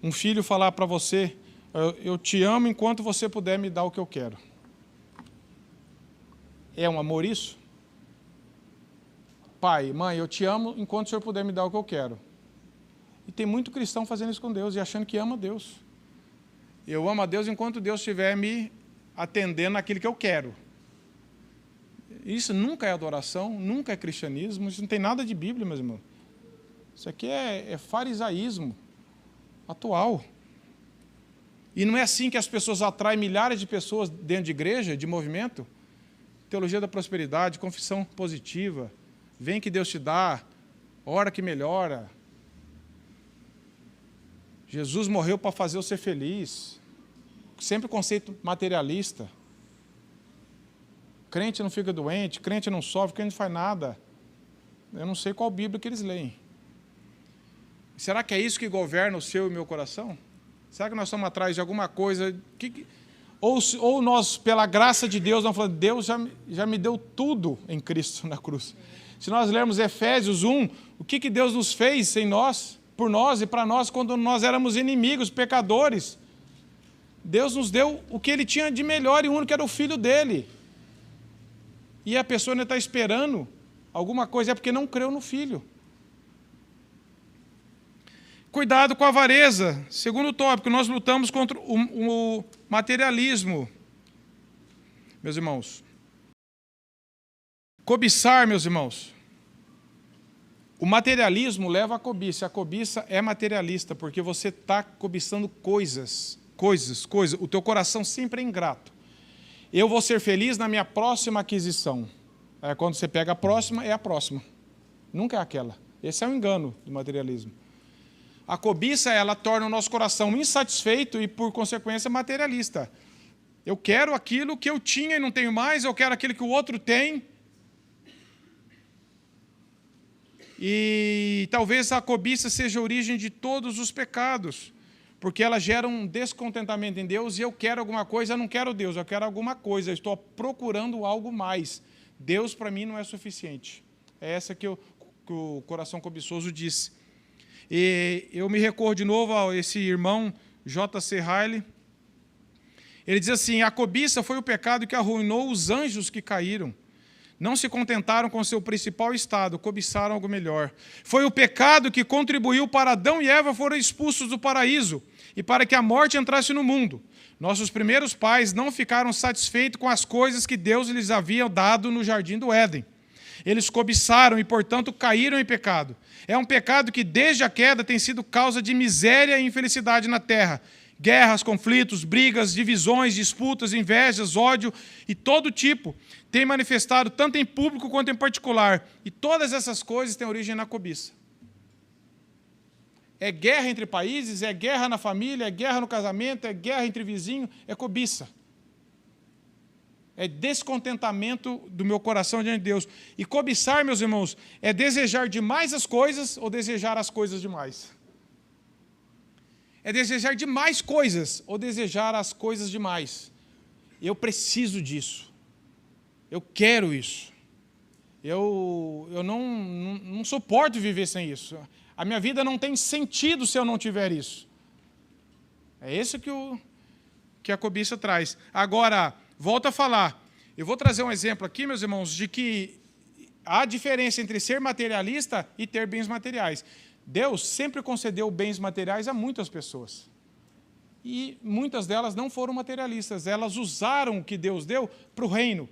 Um filho falar para você, eu te amo enquanto você puder me dar o que eu quero. É um amor isso? Pai, mãe, eu te amo enquanto o Senhor puder me dar o que eu quero. E tem muito cristão fazendo isso com Deus e achando que ama Deus. Eu amo a Deus enquanto Deus estiver me atendendo naquilo que eu quero. Isso nunca é adoração, nunca é cristianismo, isso não tem nada de Bíblia, meus irmãos. Isso aqui é farisaísmo atual. E não é assim que as pessoas atraem milhares de pessoas dentro de igreja, de movimento? Teologia da prosperidade, confissão positiva, vem que Deus te dá, ora que melhora. Jesus morreu para fazer eu ser feliz. Sempre conceito materialista. Crente não fica doente, crente não sofre, crente não faz nada. Eu não sei qual Bíblia que eles leem. Será que é isso que governa o seu e o meu coração? Será que nós estamos atrás de alguma coisa? Ou nós, pela graça de Deus, nós falamos, Deus já me deu tudo em Cristo na cruz. Se nós lermos Efésios 1, o que Deus nos fez em nós? Por nós e para nós, quando nós éramos inimigos, pecadores. Deus nos deu o que Ele tinha de melhor e único, que era o Filho dEle. E a pessoa ainda está esperando alguma coisa, é porque não creu no Filho. Cuidado com a avareza. Segundo tópico, nós lutamos contra o materialismo. Meus irmãos. Cobiçar, meus irmãos. O materialismo leva à cobiça. A cobiça é materialista, porque você está cobiçando coisas. O teu coração sempre é ingrato. Eu vou ser feliz na minha próxima aquisição. Aí, quando você pega a próxima, é a próxima. Nunca é aquela. Esse é o engano do materialismo. A cobiça, ela torna o nosso coração insatisfeito e, por consequência, materialista. Eu quero aquilo que eu tinha e não tenho mais, eu quero aquilo que o outro tem. E talvez a cobiça seja a origem de todos os pecados, porque ela gera um descontentamento em Deus, e eu quero alguma coisa, eu não quero Deus, eu quero alguma coisa, eu estou procurando algo mais. Deus, para mim, não é suficiente. É essa que o coração cobiçoso disse. E eu me recordo de novo a esse irmão, J.C. Riley. Ele diz assim: a cobiça foi o pecado que arruinou os anjos que caíram. Não se contentaram com seu principal estado, cobiçaram algo melhor. Foi o pecado que contribuiu para Adão e Eva forem expulsos do paraíso e para que a morte entrasse no mundo. Nossos primeiros pais não ficaram satisfeitos com as coisas que Deus lhes havia dado no jardim do Éden. Eles cobiçaram e, portanto, caíram em pecado. É um pecado que, desde a queda, tem sido causa de miséria e infelicidade na terra. Guerras, conflitos, brigas, divisões, disputas, invejas, ódio e todo tipo têm manifestado tanto em público quanto em particular. E todas essas coisas têm origem na cobiça. É guerra entre países, é guerra na família, é guerra no casamento, é guerra entre vizinhos, é cobiça. É descontentamento do meu coração diante de Deus. E cobiçar, meus irmãos, é desejar demais as coisas ou desejar as coisas demais. É desejar demais coisas ou desejar as coisas demais. Eu preciso disso. Eu quero isso. Eu não suporto viver sem isso. A minha vida não tem sentido se eu não tiver isso. É isso que a cobiça traz. Agora, volto a falar. Eu vou trazer um exemplo aqui, meus irmãos, de que há diferença entre ser materialista e ter bens materiais. Deus sempre concedeu bens materiais a muitas pessoas. E muitas delas não foram materialistas. Elas usaram o que Deus deu para o reino,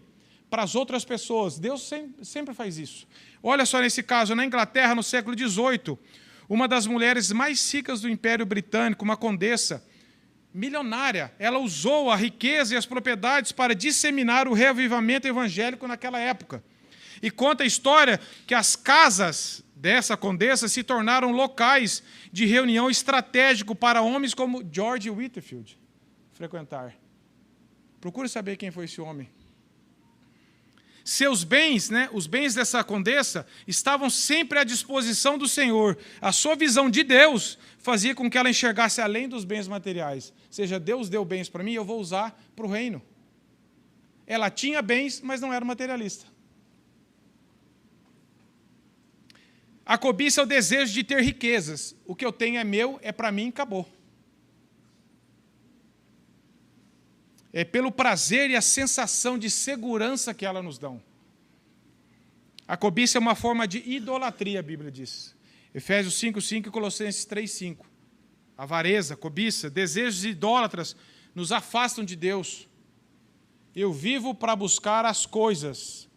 para as outras pessoas. Deus sempre faz isso. Olha só nesse caso, na Inglaterra, no século XVIII, uma das mulheres mais ricas do Império Britânico, uma condessa milionária, ela usou a riqueza e as propriedades para disseminar o reavivamento evangélico naquela época. E conta a história que as casas dessa condessa se tornaram locais de reunião estratégico para homens como George Whitefield frequentar. Procure saber quem foi esse homem. Seus bens, os bens dessa condessa, estavam sempre à disposição do Senhor. A sua visão de Deus fazia com que ela enxergasse além dos bens materiais. Ou seja, Deus deu bens para mim, eu vou usar para o reino. Ela tinha bens, mas não era materialista. A cobiça é o desejo de ter riquezas. O que eu tenho é meu, é para mim, acabou. É pelo prazer e a sensação de segurança que ela nos dão. A cobiça é uma forma de idolatria, a Bíblia diz. Efésios 5:5 e Colossenses 3:5. Avareza, cobiça, desejos idólatras nos afastam de Deus. Eu vivo para buscar as coisas.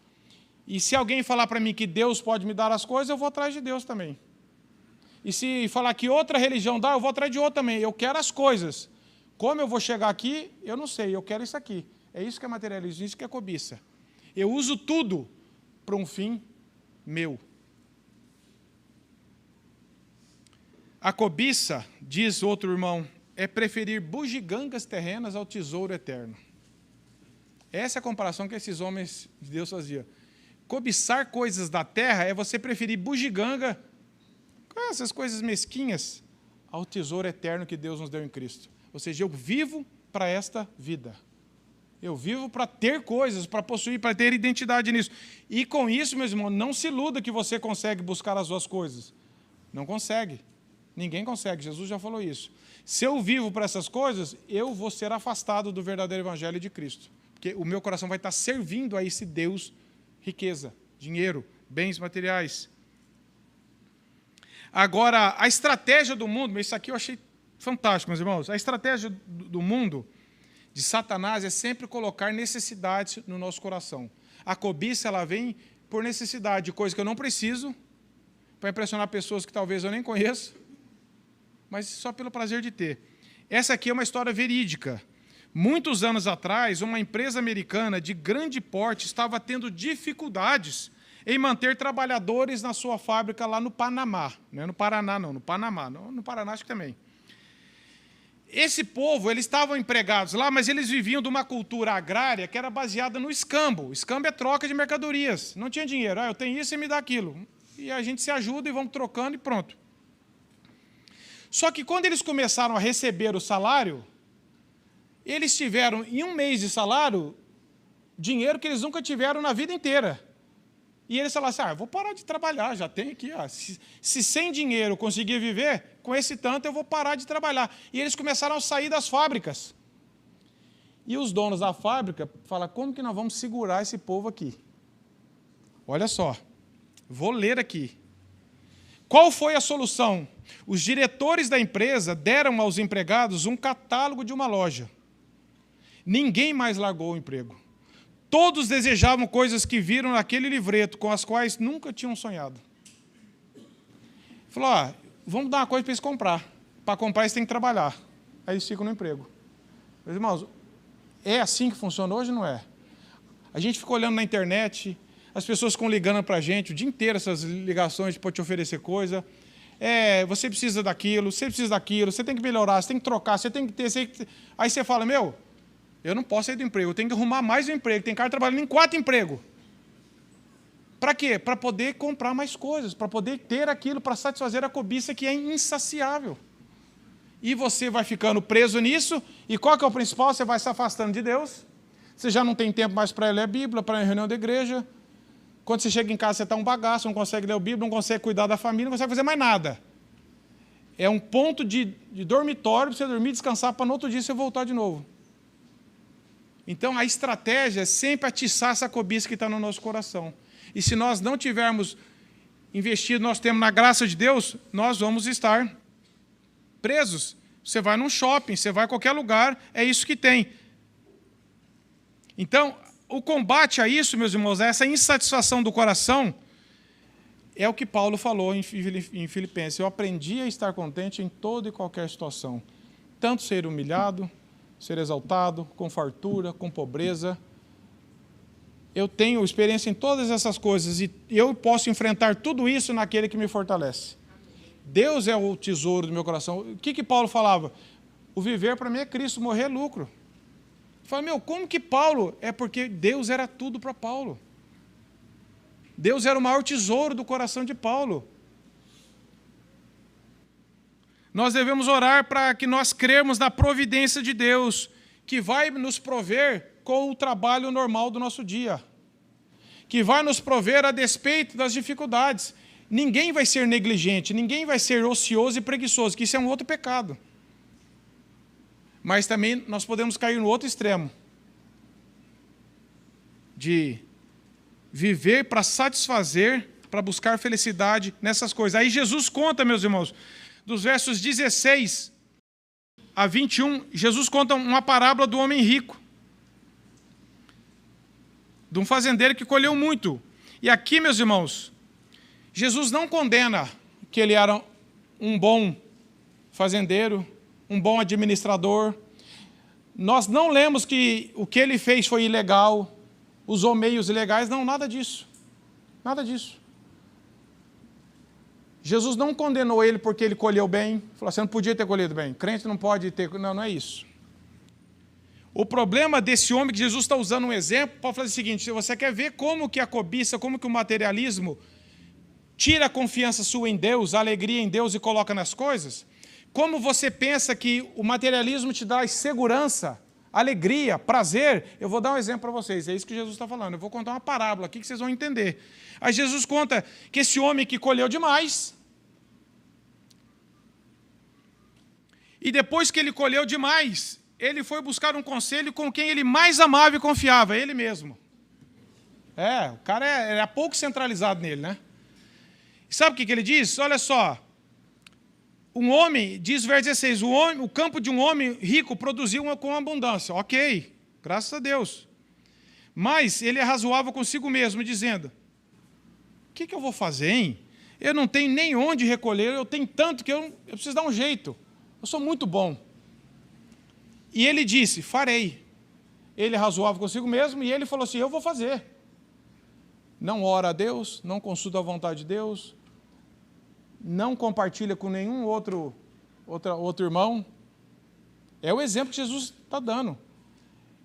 E se alguém falar para mim que Deus pode me dar as coisas, eu vou atrás de Deus também. E se falar que outra religião dá, eu vou atrás de outra também. Eu quero as coisas. Como eu vou chegar aqui, eu não sei, eu quero isso aqui. É isso que é materialismo, isso que é cobiça. Eu uso tudo para um fim meu. A cobiça, diz outro irmão, é preferir bugigangas terrenas ao tesouro eterno. Essa é a comparação que esses homens de Deus faziam. Cobiçar coisas da terra é você preferir bugiganga, essas coisas mesquinhas, ao tesouro eterno que Deus nos deu em Cristo. Ou seja, eu vivo para esta vida. Eu vivo para ter coisas, para possuir, para ter identidade nisso. E com isso, meus irmãos, não se iluda que você consegue buscar as suas coisas. Não consegue. Ninguém consegue. Jesus já falou isso. Se eu vivo para essas coisas, eu vou ser afastado do verdadeiro evangelho de Cristo. Porque o meu coração vai estar servindo a esse Deus, riqueza, dinheiro, bens materiais. Agora, a estratégia do mundo, isso aqui eu achei fantástico, meus irmãos. A estratégia do mundo, de Satanás, é sempre colocar necessidades no nosso coração. A cobiça, ela vem por necessidade de coisa que eu não preciso, para impressionar pessoas que talvez eu nem conheço, mas só pelo prazer de ter. Essa aqui é uma história verídica. Muitos anos atrás, uma empresa americana de grande porte estava tendo dificuldades em manter trabalhadores na sua fábrica lá no Panamá. Não é no Paraná, não, no Panamá. No Paraná, acho que também. Esse povo, eles estavam empregados lá, mas eles viviam de uma cultura agrária que era baseada no escambo. Escambo é troca de mercadorias. Não tinha dinheiro. Eu tenho isso e me dá aquilo. E a gente se ajuda e vamos trocando e pronto. Só que quando eles começaram a receber o salário, eles tiveram, em um mês de salário, dinheiro que eles nunca tiveram na vida inteira. E eles falaram assim, vou parar de trabalhar, já tem aqui. Se sem dinheiro eu conseguir viver, com esse tanto eu vou parar de trabalhar. E eles começaram a sair das fábricas. E os donos da fábrica falaram, como que nós vamos segurar esse povo aqui? Olha só, vou ler aqui. Qual foi a solução? Os diretores da empresa deram aos empregados um catálogo de uma loja. Ninguém mais largou o emprego. Todos desejavam coisas que viram naquele livreto, com as quais nunca tinham sonhado. Falou, vamos dar uma coisa para eles comprar. Para comprar, eles têm que trabalhar. Aí eles ficam no emprego. Meus irmãos, é assim que funciona hoje, não é? A gente fica olhando na internet, as pessoas ficam ligando para a gente o dia inteiro, essas ligações para te oferecer coisa. Você precisa daquilo, você precisa daquilo, você tem que melhorar, você tem que trocar, você tem que ter... Aí você fala, eu não posso sair do emprego, eu tenho que arrumar mais um emprego. Tem cara trabalhando em 4 empregos. Para quê? Para poder comprar mais coisas, para poder ter aquilo, para satisfazer a cobiça que é insaciável. E você vai ficando preso nisso, e qual que é o principal? Você vai se afastando de Deus, você já não tem tempo mais para ler a Bíblia, para ir em reunião da igreja. Quando você chega em casa, você está um bagaço, não consegue ler a Bíblia, não consegue cuidar da família, não consegue fazer mais nada. É um ponto de dormitório para você dormir, descansar, para no outro dia você voltar de novo. Então, a estratégia é sempre atiçar essa cobiça que está no nosso coração. E se nós não tivermos investido, nós temos na graça de Deus, nós vamos estar presos. Você vai num shopping, você vai a qualquer lugar, é isso que tem. Então, o combate a isso, meus irmãos, a essa insatisfação do coração, é o que Paulo falou em Filipenses. Eu aprendi a estar contente em toda e qualquer situação. Tanto ser humilhado, ser exaltado, com fartura, com pobreza. Eu tenho experiência em todas essas coisas e eu posso enfrentar tudo isso naquele que me fortalece. Deus é o tesouro do meu coração. O que Paulo falava? O viver para mim é Cristo, morrer é lucro. Eu falei, como que Paulo? É porque Deus era tudo para Paulo. Deus era o maior tesouro do coração de Paulo. Nós devemos orar para que nós cremos na providência de Deus, que vai nos prover com o trabalho normal do nosso dia, que vai nos prover a despeito das dificuldades. Ninguém vai ser negligente, ninguém vai ser ocioso e preguiçoso, que isso é um outro pecado. Mas também nós podemos cair no outro extremo, de viver para satisfazer, para buscar felicidade nessas coisas. Aí Jesus conta, meus irmãos, dos versos 16 a 21, Jesus conta uma parábola do homem rico, de um fazendeiro que colheu muito. E aqui, meus irmãos, Jesus não condena que ele era um bom fazendeiro, um bom administrador. Nós não lemos que o que ele fez foi ilegal, usou meios ilegais, não, nada disso. Nada disso. Jesus não condenou ele porque ele colheu bem, falou, você não podia ter colhido bem, crente não pode ter, não é isso. O problema desse homem, que Jesus está usando um exemplo, para fazer o seguinte, se você quer ver como que a cobiça, como que o materialismo tira a confiança sua em Deus, a alegria em Deus e coloca nas coisas, como você pensa que o materialismo te dá segurança, alegria, prazer, eu vou dar um exemplo para vocês, é isso que Jesus está falando, eu vou contar uma parábola aqui que vocês vão entender. Aí Jesus conta que esse homem que colheu demais, e depois que ele colheu demais, ele foi buscar um conselho com quem ele mais amava e confiava, ele mesmo. O cara era pouco centralizado nele, né? E sabe o que ele diz? Olha só, Um homem, diz o verso 16, o campo de um homem rico produziu com abundância. Ok, graças a Deus. Mas ele é razoável consigo mesmo, dizendo, o que eu vou fazer, hein? Eu não tenho nem onde recolher, eu tenho tanto que eu preciso dar um jeito. Eu sou muito bom. E ele disse, farei. Ele é razoável consigo mesmo, e ele falou assim, eu vou fazer. Não ora a Deus, não consulta a vontade de Deus, não compartilha com nenhum outro irmão. É o exemplo que Jesus está dando.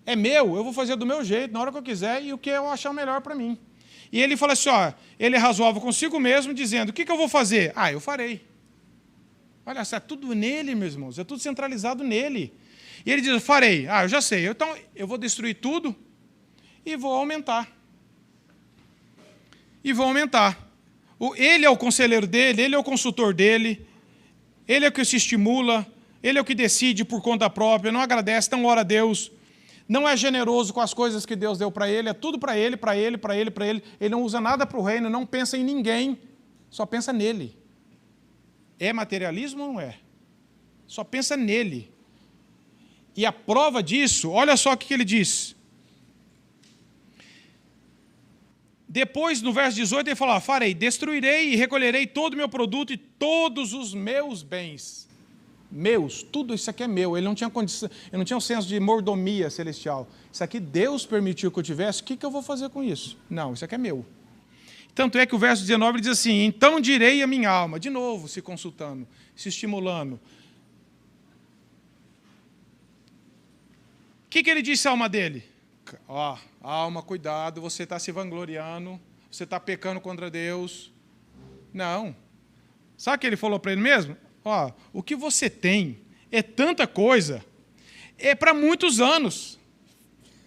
É meu, eu vou fazer do meu jeito, na hora que eu quiser, e o que eu achar melhor para mim. E ele fala assim, ele é razoável consigo mesmo, dizendo, o que eu vou fazer? Eu farei. Olha, é tudo nele, meus irmãos, é tudo centralizado nele. E ele diz, farei. Eu já sei, então eu vou destruir tudo e vou aumentar. Ele é o conselheiro dele, ele é o consultor dele, ele é o que se estimula, ele é o que decide por conta própria, não agradece, não ora a Deus, não é generoso com as coisas que Deus deu para ele, é tudo para ele, para ele, para ele, para ele. Ele não usa nada para o reino, não pensa em ninguém, só pensa nele. É materialismo ou não é? Só pensa nele. E a prova disso, olha só o que ele diz. Depois, no verso 18, ele fala, farei, destruirei e recolherei todo o meu produto e todos os meus bens. Meus, tudo isso aqui é meu. Ele não tinha condição, ele não tinha um senso de mordomia celestial. Isso aqui Deus permitiu que eu tivesse, o que eu vou fazer com isso? Não, isso aqui é meu. Tanto é que o verso 19 diz assim, então direi a minha alma, de novo se consultando, se estimulando. O que ele disse à alma dele? Alma, cuidado, você está se vangloriando, você está pecando contra Deus. Não. Sabe o que ele falou para ele mesmo? O que você tem é tanta coisa, é para muitos anos.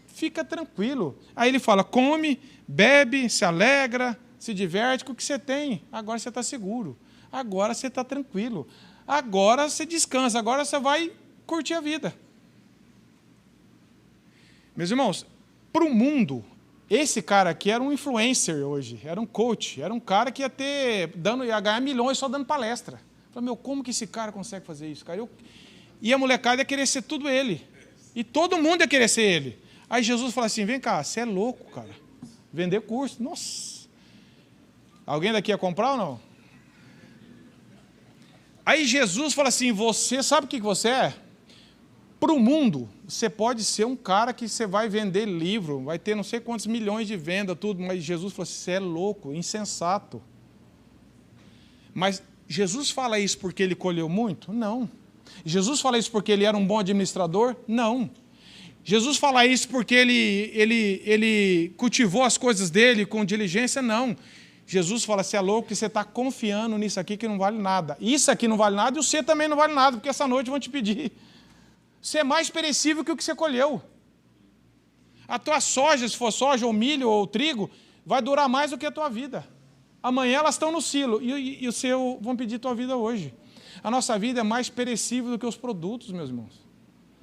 Fica tranquilo. Aí ele fala, come, bebe, se alegra, se diverte com o que você tem. Agora você está seguro. Agora você está tranquilo. Agora você descansa. Agora você vai curtir a vida. Meus irmãos, para o mundo, esse cara aqui era um influencer hoje, era um coach, era um cara que ia ganhar milhões só dando palestra. Eu falei, como que esse cara consegue fazer isso, cara? E a molecada ia querer ser tudo ele. E todo mundo ia querer ser ele. Aí Jesus fala assim, vem cá, você é louco, cara. Vender curso, nossa. Alguém daqui ia comprar ou não? Aí Jesus fala assim, você sabe o que você é? Para o mundo, você pode ser um cara que você vai vender livro, vai ter não sei quantos milhões de venda, tudo, mas Jesus falou assim, você é louco, insensato. Mas Jesus fala isso porque ele colheu muito? Não. Jesus fala isso porque ele era um bom administrador? Não. Jesus fala isso porque ele cultivou as coisas dele com diligência? Não. Jesus fala, você é louco que você está confiando nisso aqui que não vale nada. Isso aqui não vale nada e você também não vale nada, porque essa noite vão te pedir. Você é mais perecível que o que você colheu. A tua soja, se for soja, ou milho, ou trigo, vai durar mais do que a tua vida. Amanhã elas estão no silo e o seu vão pedir tua vida hoje. A nossa vida é mais perecível do que os produtos, meus irmãos.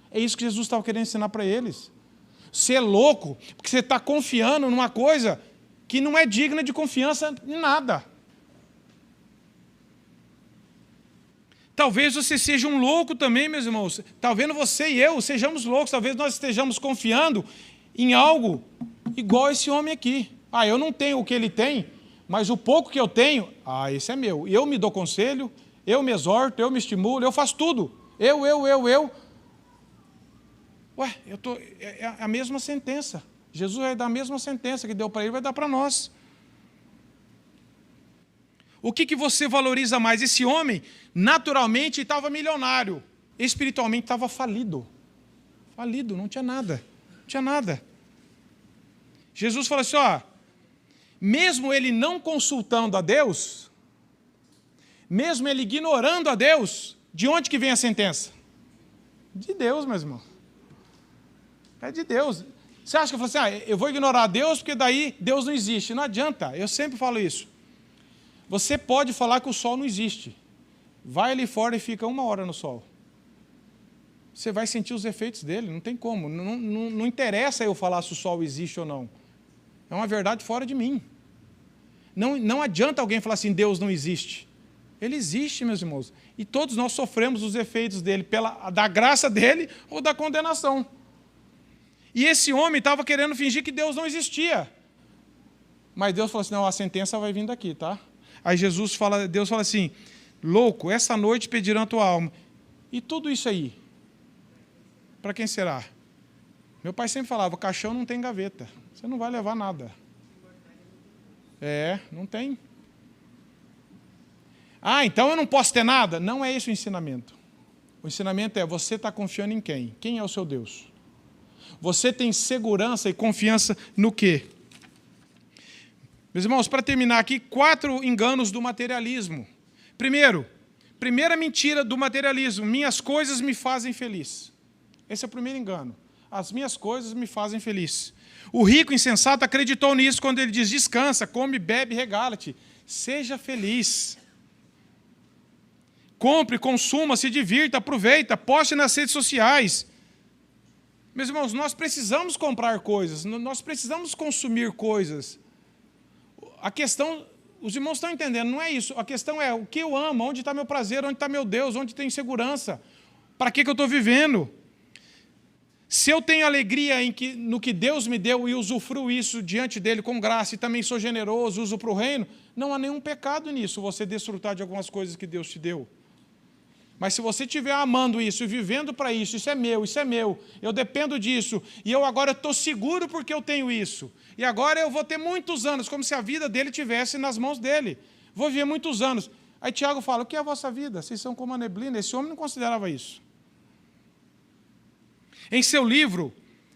É isso que Jesus estava querendo ensinar para eles. Você é louco porque você está confiando numa coisa que não é digna de confiança em nada. Talvez você seja um louco também, meus irmãos. Talvez você e eu sejamos loucos. Talvez nós estejamos confiando em algo igual esse homem aqui. Eu não tenho o que ele tem, mas o pouco que eu tenho, esse é meu. Eu me dou conselho, eu me exorto, eu me estimulo, eu faço tudo. Eu. É a mesma sentença. Jesus vai dar a mesma sentença que deu para ele, vai dar para nós. O que você valoriza mais? Esse homem, naturalmente, estava milionário. Espiritualmente, estava falido. Falido, não tinha nada. Não tinha nada. Jesus falou assim, mesmo ele não consultando a Deus, mesmo ele ignorando a Deus, de onde que vem a sentença? De Deus, meu irmão. É de Deus. Você acha que eu falo assim, eu vou ignorar a Deus porque daí Deus não existe? Não adianta, eu sempre falo isso. Você pode falar que o sol não existe. Vai ali fora e fica 1 hora no sol. Você vai sentir os efeitos dele, não tem como. Não interessa eu falar se o sol existe ou não. É uma verdade fora de mim. Não adianta alguém falar assim, Deus não existe. Ele existe, meus irmãos. E todos nós sofremos os efeitos dele, da graça dele ou da condenação. E esse homem estava querendo fingir que Deus não existia. Mas Deus falou assim, não, a sentença vai vir daqui, tá? Aí Deus fala assim, louco, essa noite pedirão a tua alma. E tudo isso aí, para quem será? Meu pai sempre falava, caixão não tem gaveta, você não vai levar nada. Não tem. Ah, então eu não posso ter nada? Não é esse o ensinamento. O ensinamento é, você está confiando em quem? Quem é o seu Deus? Você tem segurança e confiança no quê? Meus irmãos, para terminar aqui, 4 enganos do materialismo. Primeira mentira do materialismo, minhas coisas me fazem feliz. Esse é o primeiro engano. As minhas coisas me fazem feliz. O rico insensato acreditou nisso quando ele diz, descansa, come, bebe, regala-te. Seja feliz. Compre, consuma, se divirta, aproveita, poste nas redes sociais. Meus irmãos, nós precisamos comprar coisas, nós precisamos consumir coisas. A questão, os irmãos estão entendendo, não é isso. A questão é o que eu amo, onde está meu prazer, onde está meu Deus, onde tem segurança. Para que eu estou vivendo? Se eu tenho alegria no que Deus me deu e usufruo isso diante dele com graça e também sou generoso, uso para o reino, não há nenhum pecado nisso, você desfrutar de algumas coisas que Deus te deu. Mas se você estiver amando isso e vivendo para isso é meu, eu dependo disso, e eu agora estou seguro porque eu tenho isso. E agora eu vou ter muitos anos, como se a vida dele estivesse nas mãos dele. Vou viver muitos anos. Aí Tiago fala, o que é a vossa vida? Vocês são como a neblina. Esse homem não considerava isso. Em seu livro,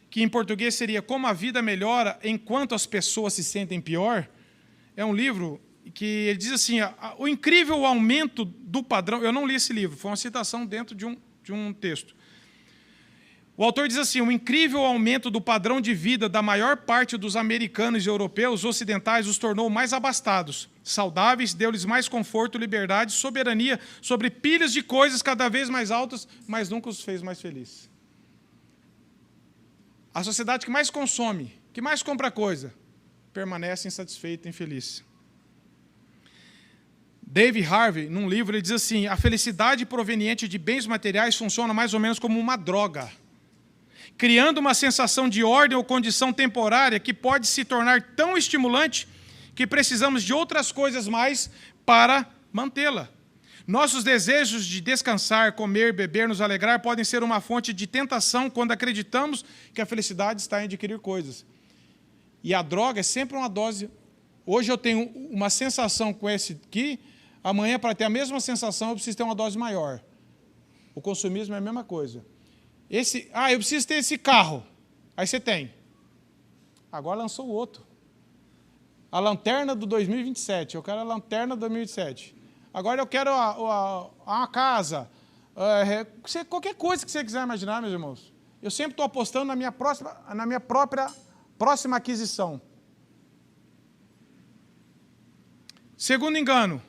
que em português seria Como a Vida Melhora Enquanto as Pessoas se Sentem Pior, é um livro que ele diz assim, o incrível aumento do padrão, eu não li esse livro, foi uma citação dentro de um texto. O autor diz assim, o incrível aumento do padrão de vida da maior parte dos americanos e europeus ocidentais os tornou mais abastados, saudáveis, deu-lhes mais conforto, liberdade, soberania sobre pilhas de coisas cada vez mais altas, mas nunca os fez mais felizes. A sociedade que mais consome, que mais compra coisa, permanece insatisfeita e infeliz. David Harvey, num livro, ele diz assim, a felicidade proveniente de bens materiais funciona mais ou menos como uma droga, criando uma sensação de ordem ou condição temporária que pode se tornar tão estimulante que precisamos de outras coisas mais para mantê-la. Nossos desejos de descansar, comer, beber, nos alegrar podem ser uma fonte de tentação quando acreditamos que a felicidade está em adquirir coisas. E a droga é sempre uma dose. Hoje eu tenho uma sensação com esse aqui, amanhã, para ter a mesma sensação, eu preciso ter uma dose maior. O consumismo é a mesma coisa. Eu preciso ter esse carro. Aí você tem. Agora lançou o outro. A lanterna do 2027. Eu quero a lanterna do 2027. Agora eu quero uma casa. Qualquer coisa que você quiser imaginar, meus irmãos. Eu sempre estou apostando na minha própria próxima aquisição. Segundo engano.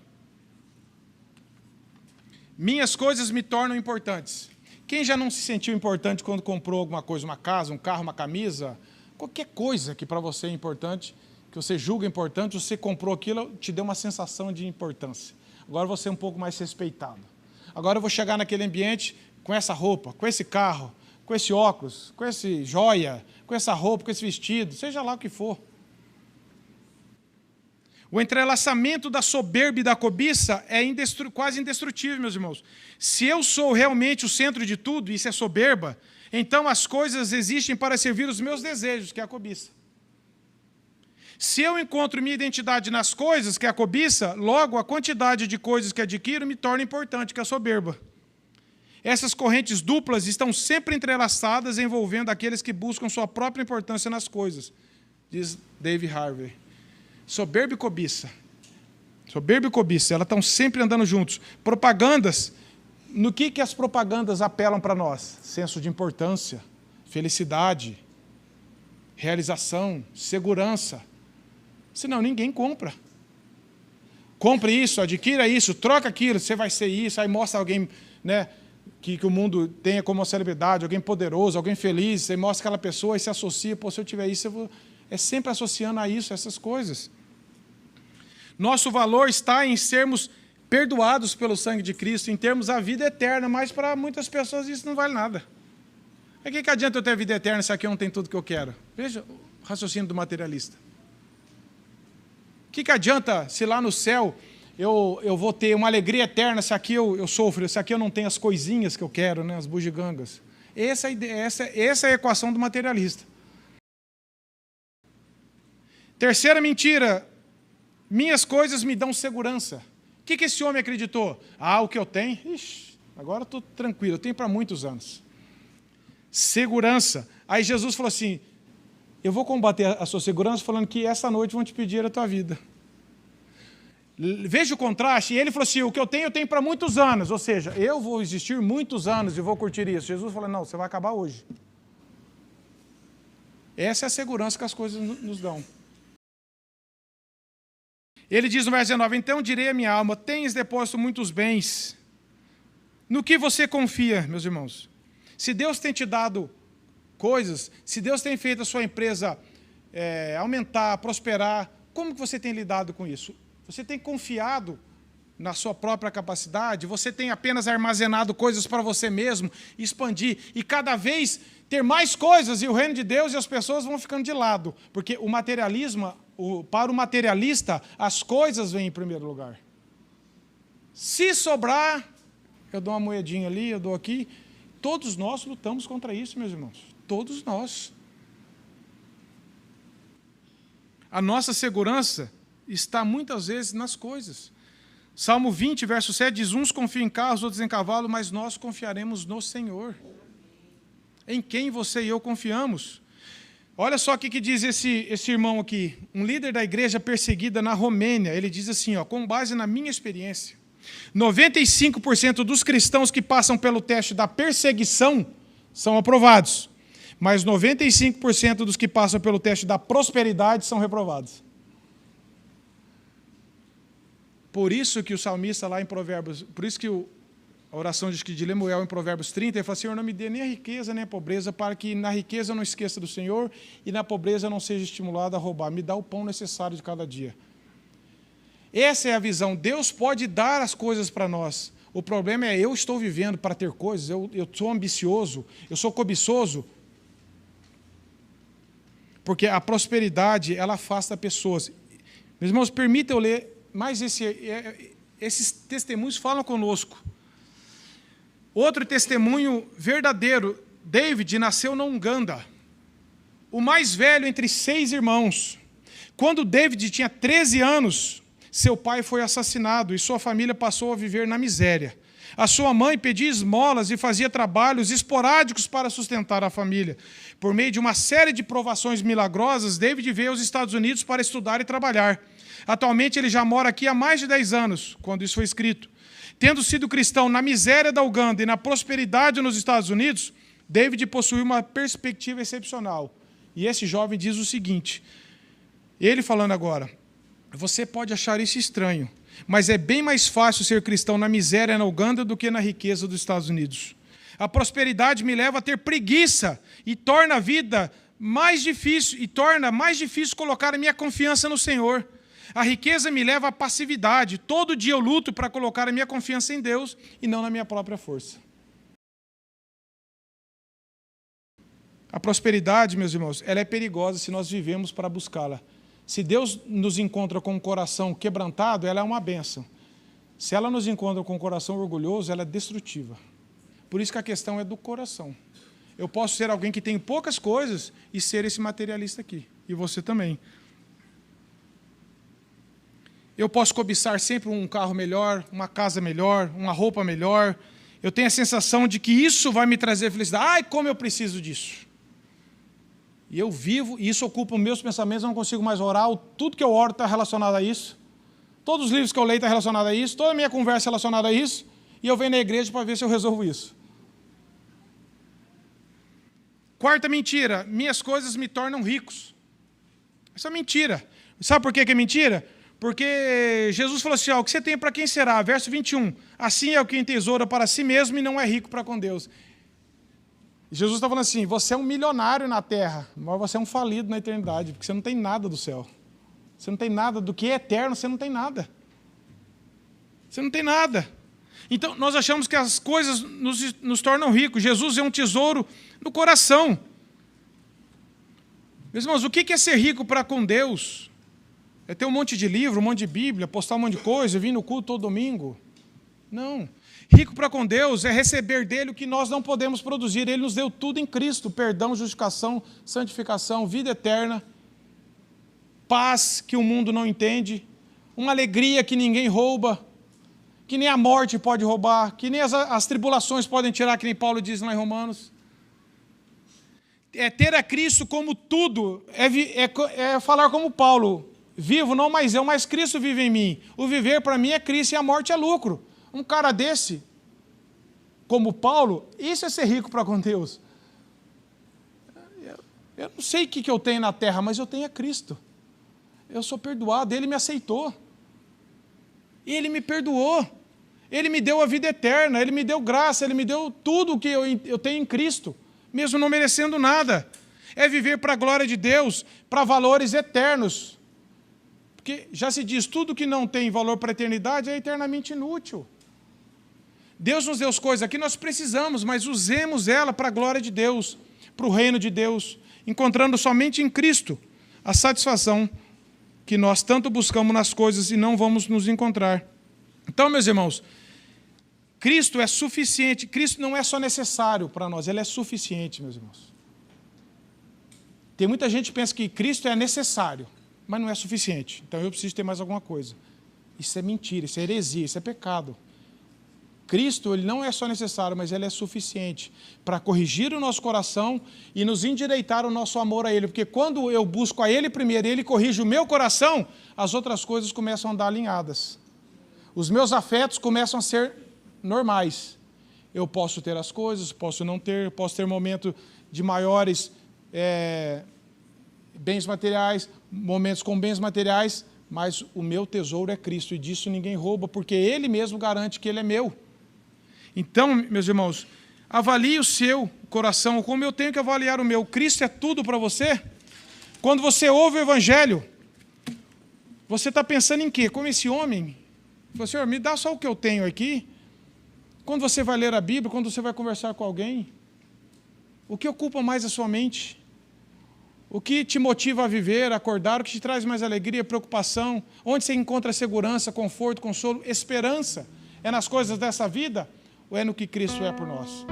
Minhas coisas me tornam importantes. Quem já não se sentiu importante quando comprou alguma coisa, uma casa, um carro, uma camisa, qualquer coisa que para você é importante, que você julga importante, você comprou aquilo, te deu uma sensação de importância. Agora você é um pouco mais respeitado. Agora eu vou chegar naquele ambiente com essa roupa, com esse carro, com esse óculos, com esse joia, com essa roupa, com esse vestido, seja lá o que for. O entrelaçamento da soberba e da cobiça é quase indestrutível, meus irmãos. Se eu sou realmente o centro de tudo, isso é soberba, então as coisas existem para servir os meus desejos, que é a cobiça. Se eu encontro minha identidade nas coisas, que é a cobiça, logo a quantidade de coisas que adquiro me torna importante, que é a soberba. Essas correntes duplas estão sempre entrelaçadas, envolvendo aqueles que buscam sua própria importância nas coisas, diz David Harvey. Soberba e cobiça, elas estão sempre andando juntos. Propagandas, no que as propagandas apelam para nós? Senso de importância, felicidade, realização, segurança. Senão ninguém compra. Compre isso, adquira isso, troca aquilo, você vai ser isso, aí mostra alguém, né, que o mundo tenha como uma celebridade, alguém poderoso, alguém feliz, você mostra aquela pessoa e se associa, se eu tiver isso, eu vou... É sempre associando a isso, essas coisas. Nosso valor está em sermos perdoados pelo sangue de Cristo, em termos da vida eterna, mas para muitas pessoas isso não vale nada. O que adianta eu ter a vida eterna se aqui eu não tenho tudo que eu quero? Veja o raciocínio do materialista. O que adianta se lá no céu eu vou ter uma alegria eterna se aqui eu sofro, se aqui eu não tenho as coisinhas que eu quero, né, as bugigangas? Essa é a equação do materialista. Terceira mentira, minhas coisas me dão segurança. O que esse homem acreditou? O que eu tenho? Ixi, agora eu estou tranquilo, eu tenho para muitos anos. Segurança. Aí Jesus falou assim, eu vou combater a sua segurança falando que essa noite vão te pedir a tua vida. Veja o contraste. E ele falou assim, o que eu tenho para muitos anos. Ou seja, eu vou existir muitos anos e vou curtir isso. Jesus falou, não, você vai acabar hoje. Essa é a segurança que as coisas nos dão. Ele diz no verso 19, então direi à minha alma, tens depósito muitos bens. No que você confia, meus irmãos? Se Deus tem te dado coisas, se Deus tem feito a sua empresa aumentar, prosperar, como que você tem lidado com isso? Você tem confiado na sua própria capacidade? Você tem apenas armazenado coisas para você mesmo, expandir, e cada vez ter mais coisas, e o reino de Deus e as pessoas vão ficando de lado, porque o materialismo, para o materialista, as coisas vêm em primeiro lugar. Se sobrar, eu dou uma moedinha ali, eu dou aqui. Todos nós lutamos contra isso, meus irmãos. Todos nós. A nossa segurança está muitas vezes nas coisas. Salmo 20, verso 7 diz, uns confiam em carros, outros em cavalo, mas nós confiaremos no Senhor. Em quem você e eu confiamos? Olha só o que diz esse irmão aqui, um líder da igreja perseguida na Romênia. Ele diz assim, com base na minha experiência, 95% dos cristãos que passam pelo teste da perseguição são aprovados, mas 95% dos que passam pelo teste da prosperidade são reprovados. Por isso que o salmista lá em Provérbios, por isso que a oração de Lemuel em Provérbios 30, ele fala, Senhor, não me dê nem a riqueza nem a pobreza, para que na riqueza eu não esqueça do Senhor e na pobreza eu não seja estimulado a roubar. Me dá o pão necessário de cada dia. Essa é a visão. Deus pode dar as coisas para nós. O problema é eu estou vivendo para ter coisas, eu sou ambicioso, eu sou cobiçoso. Porque a prosperidade, ela afasta pessoas. Meus irmãos, permitam eu ler, mas esses testemunhos falam conosco. Outro testemunho verdadeiro, David nasceu na Uganda, o mais velho entre 6 irmãos. Quando David tinha 13 anos, seu pai foi assassinado e sua família passou a viver na miséria. A sua mãe pedia esmolas e fazia trabalhos esporádicos para sustentar a família. Por meio de uma série de provações milagrosas, David veio aos Estados Unidos para estudar e trabalhar. Atualmente ele já mora aqui há mais de 10 anos, quando isso foi escrito. Tendo sido cristão na miséria da Uganda e na prosperidade nos Estados Unidos, David possui uma perspectiva excepcional. E esse jovem diz o seguinte, ele falando agora, você pode achar isso estranho, mas é bem mais fácil ser cristão na miséria na Uganda do que na riqueza dos Estados Unidos. A prosperidade me leva a ter preguiça e torna a vida mais difícil, e torna mais difícil colocar a minha confiança no Senhor. A riqueza me leva à passividade. Todo dia eu luto para colocar a minha confiança em Deus e não na minha própria força. A prosperidade, meus irmãos, ela é perigosa se nós vivemos para buscá-la. Se Deus nos encontra com o coração quebrantado, ela é uma bênção. Se ela nos encontra com o coração orgulhoso, ela é destrutiva. Por isso que a questão é do coração. Eu posso ser alguém que tem poucas coisas e ser esse materialista aqui. E você também. Eu posso cobiçar sempre um carro melhor, uma casa melhor, uma roupa melhor. Eu tenho a sensação de que isso vai me trazer felicidade. Ai, como eu preciso disso. E eu vivo, e isso ocupa os meus pensamentos, eu não consigo mais orar. Tudo que eu oro está relacionado a isso. Todos os livros que eu leio estão relacionados a isso. Toda a minha conversa é relacionada a isso. E eu venho na igreja para ver se eu resolvo isso. Quarta mentira, minhas coisas me tornam ricos. Isso é mentira. Sabe por que é mentira? Porque Jesus falou assim, o que você tem para quem será? Verso 21, assim é o que entesoura para si mesmo e não é rico para com Deus. Jesus está falando assim, você é um milionário na terra, mas você é um falido na eternidade, porque você não tem nada do céu. Você não tem nada do que é eterno, você não tem nada. Você não tem nada. Então, nós achamos que as coisas nos tornam ricos. Jesus é um tesouro no coração. Meus irmãos, o que é ser rico para com Deus? É ter um monte de livro, um monte de Bíblia, postar um monte de coisa, vir no culto todo domingo? Não. Rico para com Deus é receber dele o que nós não podemos produzir. Ele nos deu tudo em Cristo: perdão, justificação, santificação, vida eterna, paz que o mundo não entende, uma alegria que ninguém rouba, que nem a morte pode roubar, que nem as tribulações podem tirar, que nem Paulo diz lá em Romanos. É ter a Cristo como tudo, é falar como Paulo: vivo não mais eu, mas Cristo vive em mim. O viver para mim é Cristo e a morte é lucro. Um cara desse, como Paulo, isso é ser rico para com Deus. Eu não sei o que eu tenho na terra, mas eu tenho a Cristo. Eu sou perdoado, Ele me aceitou. Ele me perdoou. Ele me deu a vida eterna, Ele me deu graça, Ele me deu tudo o que eu tenho em Cristo, mesmo não merecendo nada. É viver para a glória de Deus, para valores eternos. Porque já se diz, tudo que não tem valor para a eternidade é eternamente inútil. Deus nos deu as coisas que nós precisamos, mas usemos ela para a glória de Deus, para o reino de Deus, encontrando somente em Cristo a satisfação que nós tanto buscamos nas coisas e não vamos nos encontrar. Então, meus irmãos, Cristo é suficiente. Cristo não é só necessário para nós, Ele é suficiente, meus irmãos. Tem muita gente que pensa que Cristo é necessário, mas não é suficiente. Então eu preciso ter mais alguma coisa. Isso é mentira, isso é heresia, isso é pecado. Cristo, Ele não é só necessário, mas Ele é suficiente para corrigir o nosso coração e nos endireitar o nosso amor a Ele. Porque quando eu busco a Ele primeiro e Ele corrige o meu coração, as outras coisas começam a andar alinhadas. Os meus afetos começam a ser normais. Eu posso ter as coisas, posso não ter, posso ter momentos de maiores bens materiais, momentos com bens materiais, mas o meu tesouro é Cristo, e disso ninguém rouba, porque Ele mesmo garante que Ele é meu. Então, meus irmãos, avalie o seu coração, como eu tenho que avaliar o meu. Cristo é tudo para você? Quando você ouve o Evangelho, você está pensando em quê? Como esse homem? Fala, Senhor, me dá só o que eu tenho aqui. Quando você vai ler a Bíblia, quando você vai conversar com alguém, o que ocupa mais a sua mente? O que te motiva a viver, a acordar? O que te traz mais alegria, preocupação? Onde você encontra segurança, conforto, consolo, esperança? É nas coisas dessa vida ou é no que Cristo é por nós?